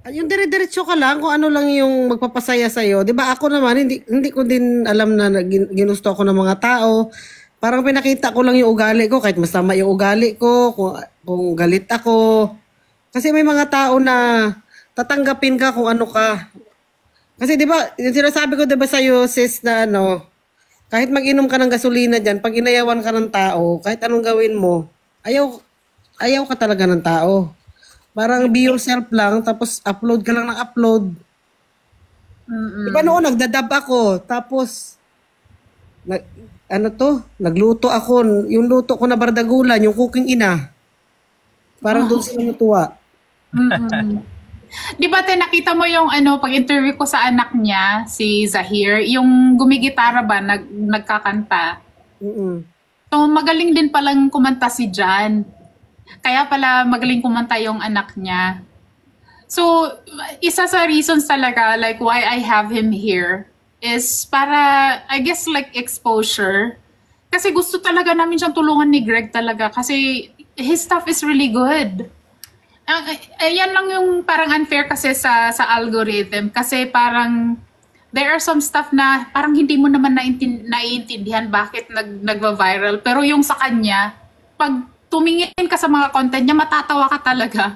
Yung dire-diretso ka lang kung ano lang yung magpapasaya sa'yo. Di ba ako naman, hindi ko din alam na ginusto ako ng mga tao. Parang pinakita ko lang yung ugali ko, kahit masama yung ugali ko, kung galit ako. Kasi may mga tao na tatanggapin ka kung ano ka. Kasi di ba, yung sinasabi ko di ba sa'yo, sis, na kahit mag-inom ka ng gasolina dyan, pag inayawan ka ng tao, kahit anong gawin mo, ayaw ka talaga ng tao. Parang be yourself lang, tapos upload ka lang ng upload. Diba noon, nagdadab ako, tapos, nagluto ako, yung luto ko na bardagulan, yung cooking ina. Parang doon sila natuwa. Di ba, nakita mo yung pag-interview ko sa anak niya, si Zahir, yung gumigitara ba, nagkakanta. So, magaling din palang kumanta si John. Kaya pala magaling kumanta yung anak niya. So, isa sa reasons talaga like why I have him here is para, I guess like exposure. Kasi gusto talaga namin siyang tulungan ni Greg talaga kasi his stuff is really good. Yan lang yung parang unfair kasi sa algorithm. Kasi parang there are some stuff na parang hindi mo naman naiintindihan bakit nagva-viral. Pero yung sa kanya, pag tumingin ka sa mga content niya, matatawa ka talaga.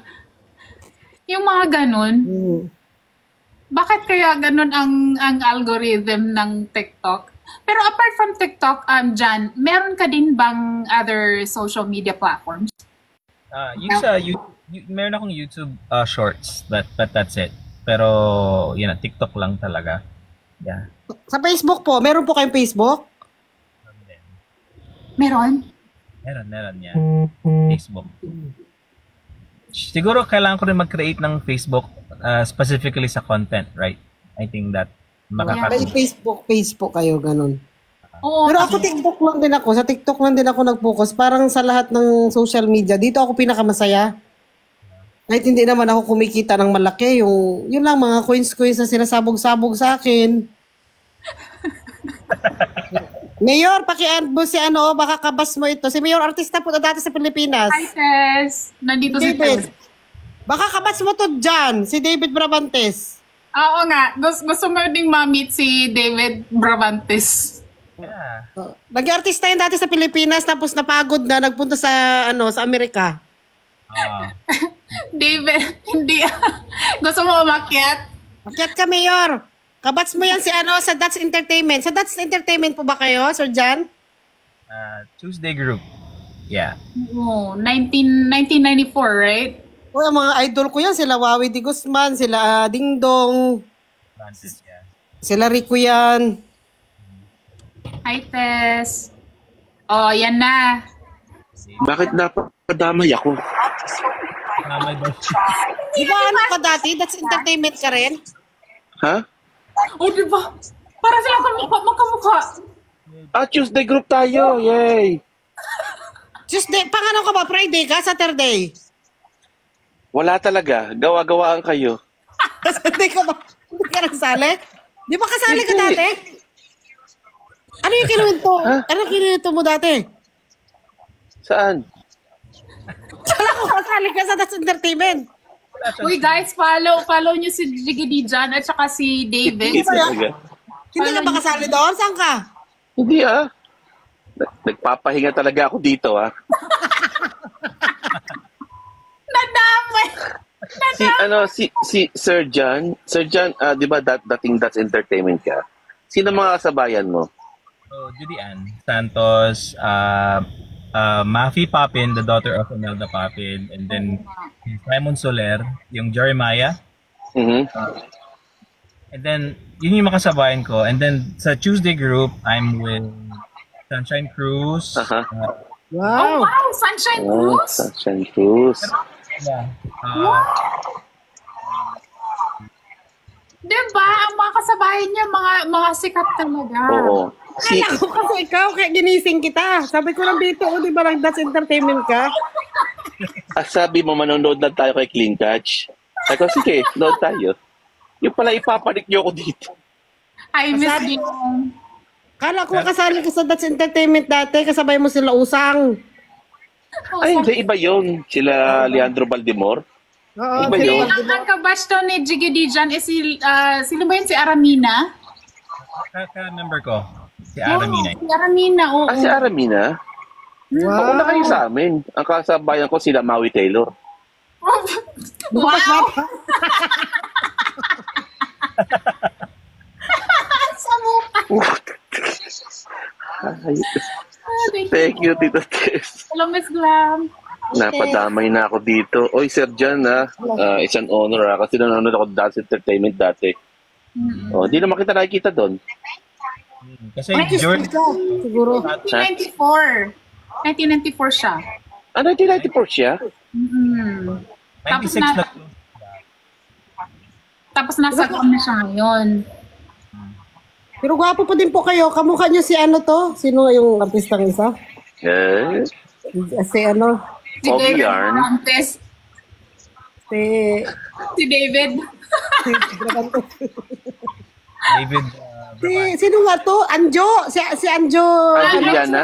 Yung mga ganun. Bakit kaya ganun ang algorithm ng TikTok? Pero apart from TikTok, John, meron ka din bang other social media platforms? Meron akong YouTube shorts, but that's it. Pero, TikTok lang talaga. Yeah. Sa Facebook po, meron po kayong Facebook? Meron? Meron yan. Facebook. Siguro kailangan ko rin mag-create ng Facebook specifically sa content, right? I think that May Facebook kayo, ganun. Oo, pero ako TikTok lang din ako. Sa TikTok lang din ako nag-focus. Parang sa lahat ng social media, dito ako pinakamasaya. Kahit hindi naman ako kumikita ng malaki. Yun lang, mga coins na sinasabog-sabog sa akin. Mayor, paki-adbo si baka kabas mo ito. Si Mayor, artista po dati sa Pilipinas. Hi, Tess. Nandito si Tess. Baka kabas mo to dyan, si David Brabantes. Oo nga. Gusto mo ding ma-meet si David Brabantes. Yeah. Nag-artista yun dati sa Pilipinas, tapos napagod na, nagpunta sa Amerika. David, hindi. Gusto mo umakyat? Makyat ka, Mayor. Kabats mo yan si sa That's Entertainment. Sa That's Entertainment po ba kayo, Sir John? Tuesday Group. Yeah. Oh, 1994, right? O, ang mga idol ko yan, sila Wawi Di Guzman, sila Ding Dong, sila Rico yan. Hi, Tess. Oh, yan na. Bakit napadamay ako? Di ba ka dati? That's Entertainment ka rin? Ha? Oh, di ba? Para sila magkamukha. Tuesday Group tayo. Yay! Tuesday, pangano ka ba? Friday ka? Saturday? Wala talaga. Gawa-gawaan kayo. Saturday ka ba? Hindi ka nagsali? Di ba kasali ka dati? Ano yung kinuwento? Ano yung kinuwento mo dati? Saan? Kala ko kasali ka sa That's Entertainment. Uy guys, follow nyo si Jiggy D. John at saka si David. Hindi ka ba kasali doon? Saan ka? Hindi Nagpapahinga talaga ako dito Nadamay! Si Sir John, di ba dating That's Entertainment ka? Sino mga kasabayan mo? Judy Ann Santos, Mafi Papin, the daughter of Imelda Papin, and then Simon Soler, yung Jeremiah. And then, yun yung makasabayan ko. And then, sa Tuesday Group, I'm with Sunshine Cruz. Wow! Oh, wow! Sunshine Cruz? Sunshine Cruz. Yeah. Diba? Ang mga kasabayan niya, mga sikat talaga. Oo. Si, Kala ko kasi ikaw, kaya ginising kita. Sabi ko lang dito, di ba lang That's Entertainment ka? sabi mo, manonood lang tayo kay Clean Catch. Sabi ko, sige, nood tayo. Yung pala ipapanik niyo ako dito. I miss Sabi- you. Kala ko kasali ka sa That's Entertainment dati, kasabay mo sila Usang. Ay, hindi, iba yun. Sila Leandro Baldemor. Oo, Iba sila- yun. Ang kabash to ni Jiggy Dijan is sino ba yun? Si Aramina? Ka-member ko. Si Aramina. Si Aramina, oo. Si Aramina? Wow. Pauna kayo sa amin. Ang kasabayan ko sila Maui Taylor. Wow! Sa mukha. Thank you, Tito Tess. Hello, Miss Glam. Napadamay na ako dito. Oy, Sir Jan, it's an honor kasi nanonood ako Dance Entertainment dati. Di naman kita nakikita doon. Kasi Ay, during siguro. 1994. 1994 siya. 1994 siya? Mm. 96 na- na Tapos nasa Guam na siya ngayon. Pero gwapo pa din po kayo. Kamukha niyo si ano to? Sino yung artistang isa? Eh? Si ano? Si Ogie David Yarn. Morantes. Si... Si David. David Sino nga to? Anjo! Si Anjo! Ay, Iliana?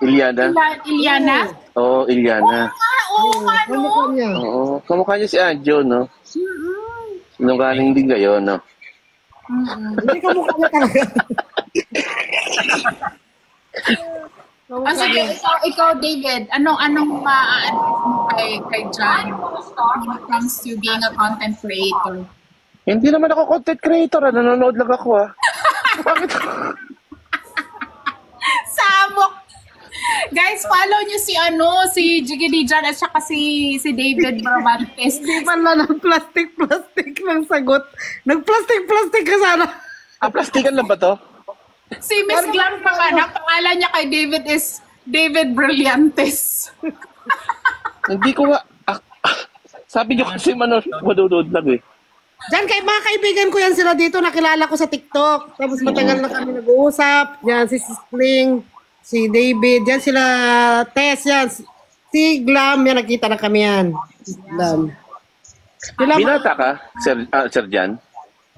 Iliana? Iliana? Oo, Iliana. Oo nga, no? Kamukha niya. Oo, kamukha niya si Anjo, no? Sinungaling din kayo, no? Hindi kamukha niya talaga. Kamukha Sige, niya. ikaw, David, anong ma-advise mo kay John when it comes to being a content creator? Hindi naman ako content creator, nanonood lang ako, Bakit? Sabok! Guys, follow nyo si Jiggy Dijan at saka si David Brabantes. Hindi man lang ng plastic ng sagot. Nag-plastic ka sana. Plastikan lang ba to? Si Miss Glam pa man, ang pangalan niya kay David is David Brillantes. Hindi ko nga, sabi niyo kasi manonood lang Diyan, kay mga kaibigan ko yan sila dito. Nakilala ko sa TikTok. Tapos matagal na kami nag-uusap. Yan, si Sling, si David. Yan sila, Tess, yan. Si Glam, yan, nakita na kami yan. Glam. Sila, Binata ka, Sir Jan?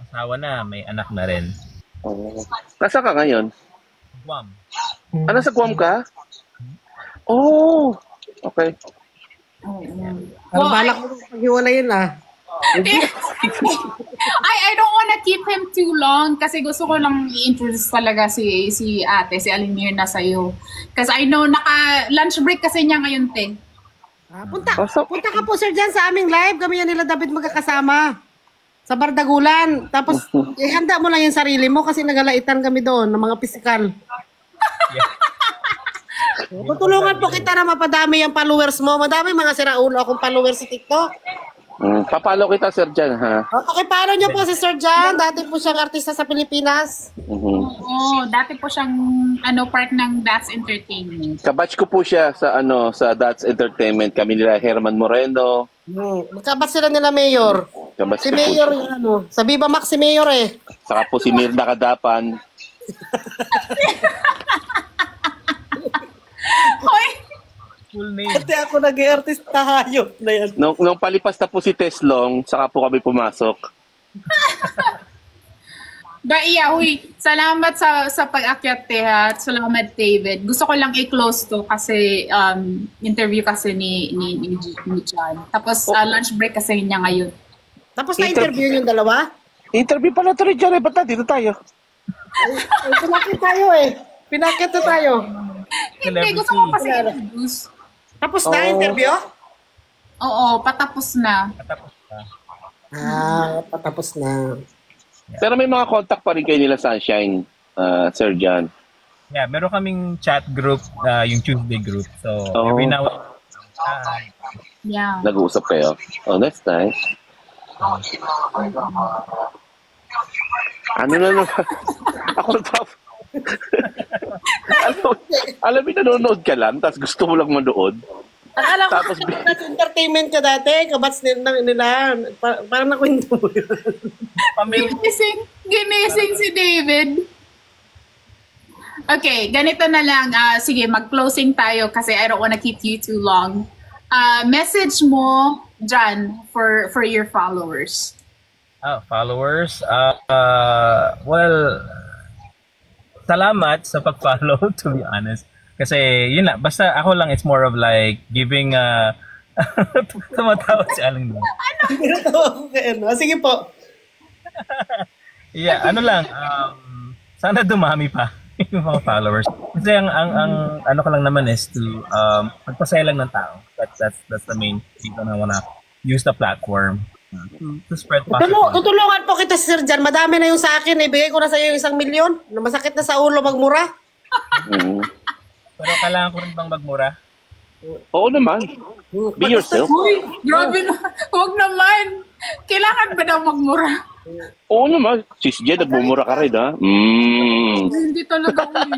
asawa na, may anak na rin. Nasa ka ngayon? Guam. Sa Guam ka? Oh, okay. parang balak mo pag-iwalay yun I don't wanna keep him too long kasi gusto ko lang i-introduce talaga si ate, si Alimir na sa'yo. Kasi I know, naka-lunch break kasi niya ngayon, te. Punta ka po, sir, dyan sa aming live. Kami yan nila David magkakasama. Sa Bardagulan. Tapos, ihanda mo lang yung sarili mo kasi nagalaitan kami doon ng mga pisikal. Tutulungan po kita na mapadami yung followers mo. Madami mga siraulo akong followers sa TikTok. Papalo kita, Sir Jan, ha? Pakipalo niyo po si Sir Jan. Dati po siyang artista sa Pilipinas. Oo, dati po siyang part ng That's Entertainment. Kabatch ko po siya sa That's Entertainment. Kami nila Herman Moreno. Magkabat sila nila Mayor. Kabatch Si ko po Mayor, siya. sa Viva Max si Mayor eh. Saka po si Mirna Kadapan. Hoy! Full name. Ate ako nag-artista hayop na yan. Nung palipas na po si Teslong, saka po kami pumasok. Huy, salamat sa pag-akyat, te, ha. Salamat, David. Gusto ko lang i-close to kasi interview kasi ni John. Tapos lunch break kasi niya ngayon. Tapos na-interview yung dalawa? Interview pala ito rin dyan, ba't dito tayo? Ay, pinakit tayo eh. Pinakit na tayo. Hindi, gusto ko kasi introduce. Tapos na interview? Oo, patapos na. Tapos na. Patapos na. Pero may mga contact pa rin kayo nila Sunshine, Sir Jan. Yeah, meron kaming chat group, yung Tuesday group. So, every now and then, Yeah. Nag-uusap kayo. Oh, that's nice. Ano na naman? Ako na top. alam mo, nanonood ka lang, tapos gusto mo lang manood. Akala ko Tapos, entertainment ka dati, kabats nila. Parang nakwento mo yun. Ginising si David. Okay, ganito na lang. Sige, mag-closing tayo kasi I don't wanna keep you too long. Message mo, John, for your followers. Followers. Well, salamat sa pag-follow, to be honest. Kasi, yun lang. Basta ako lang, it's more of like giving tumatawa si Aling Luna. Sige po. Yeah, ano lang, sana dumami pa yung mga followers. Kasi ang ano ko lang naman is to magpasaya lang ng tao. That's the main reason I wanna use the platform to spread positive. Tutulungan po kita, Sir Jan. Madami na yung sa akin. Ibigay ko na sa iyo yung 1 milyon. Masakit na sa ulo magmura. Pero kailangan ko rin bang magmura? Oo naman. Be yourself. Uy, grabe na. Huwag naman. Kailangan ba daw magmura? Oo naman. Sis Jen, nagmumura ka rin, ha? Hindi talaga ako.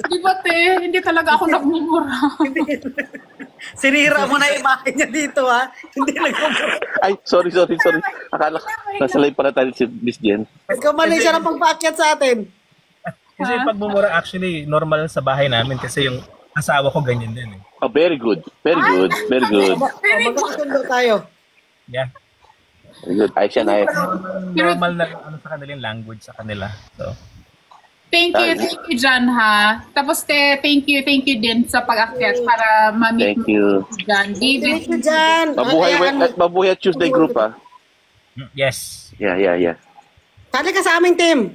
Di ba, te? Hindi talaga ako nagmumura. Sinira mo na yung imahe niya dito, ha? Hindi nagmumura. Ay, sorry. Akala ko, nasa live pala tayo si Miss Jen. Ikaw mali siya ng pagpaakyat sa atin. Kasi yung pagmumura actually normal sa bahay namin kasi yung asawa ko ganyan din eh. Oh, very good. Magkakasundo tayo. Yeah. Very good. Ayos yan, ayos. Normal na ano sa kanilang language sa kanila. So, Thank you, John, ha? Tapos, te, thank you din sa pag-akyat para ma-meet Thank you. mo, John. David, Thank you, Jan. Mabuhay at Tuesday group, ha? yes. Yeah. Sali ka sa aming team.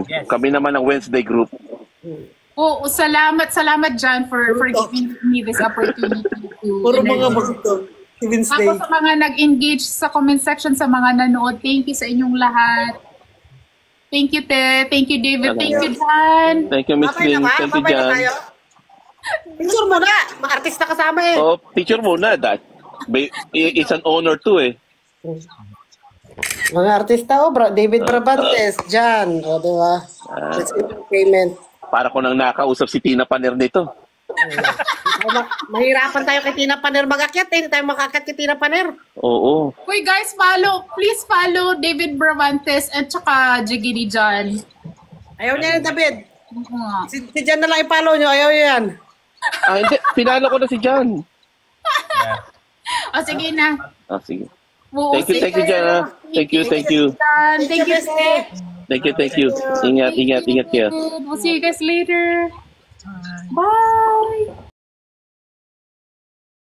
Yes. Kami naman ang Wednesday group. salamat, John, for giving me this opportunity to Puro mga interview. bagto. Wednesday. Ako sa mga nag-engage sa comment section, sa mga nanood, thank you sa inyong lahat. Thank you, Te. Thank you, David. Thank you, John. Thank you, Miss Babay Lynn. na ba? Thank you, Babay na Jan. tayo. Picture mo na. Mga artista kasama eh. Oh, picture muna. It's an honor to, eh. Mga artista, bro. David Brabantes, Jan. O, diba? Let's entertainment. Para ko nang nakausap si Tina Paner nito. Mahirapan tayo kay Tina Paner mag-akyat. Hindi tayo makakyat kay Tina Paner. Oo. Uy, guys, please follow David Brabantes at saka Jiggy John. Ayaw niya ni David. Uh-huh. Si Jan na lang i-follow nyo. Ayaw yan. Hindi. Pinalo ko na si John. Yeah. O, sige na. Sige. Thank you, Jan. Thank you. Thank you, Steph. Thank you. Ingat kayo. We'll see you guys later. Bye.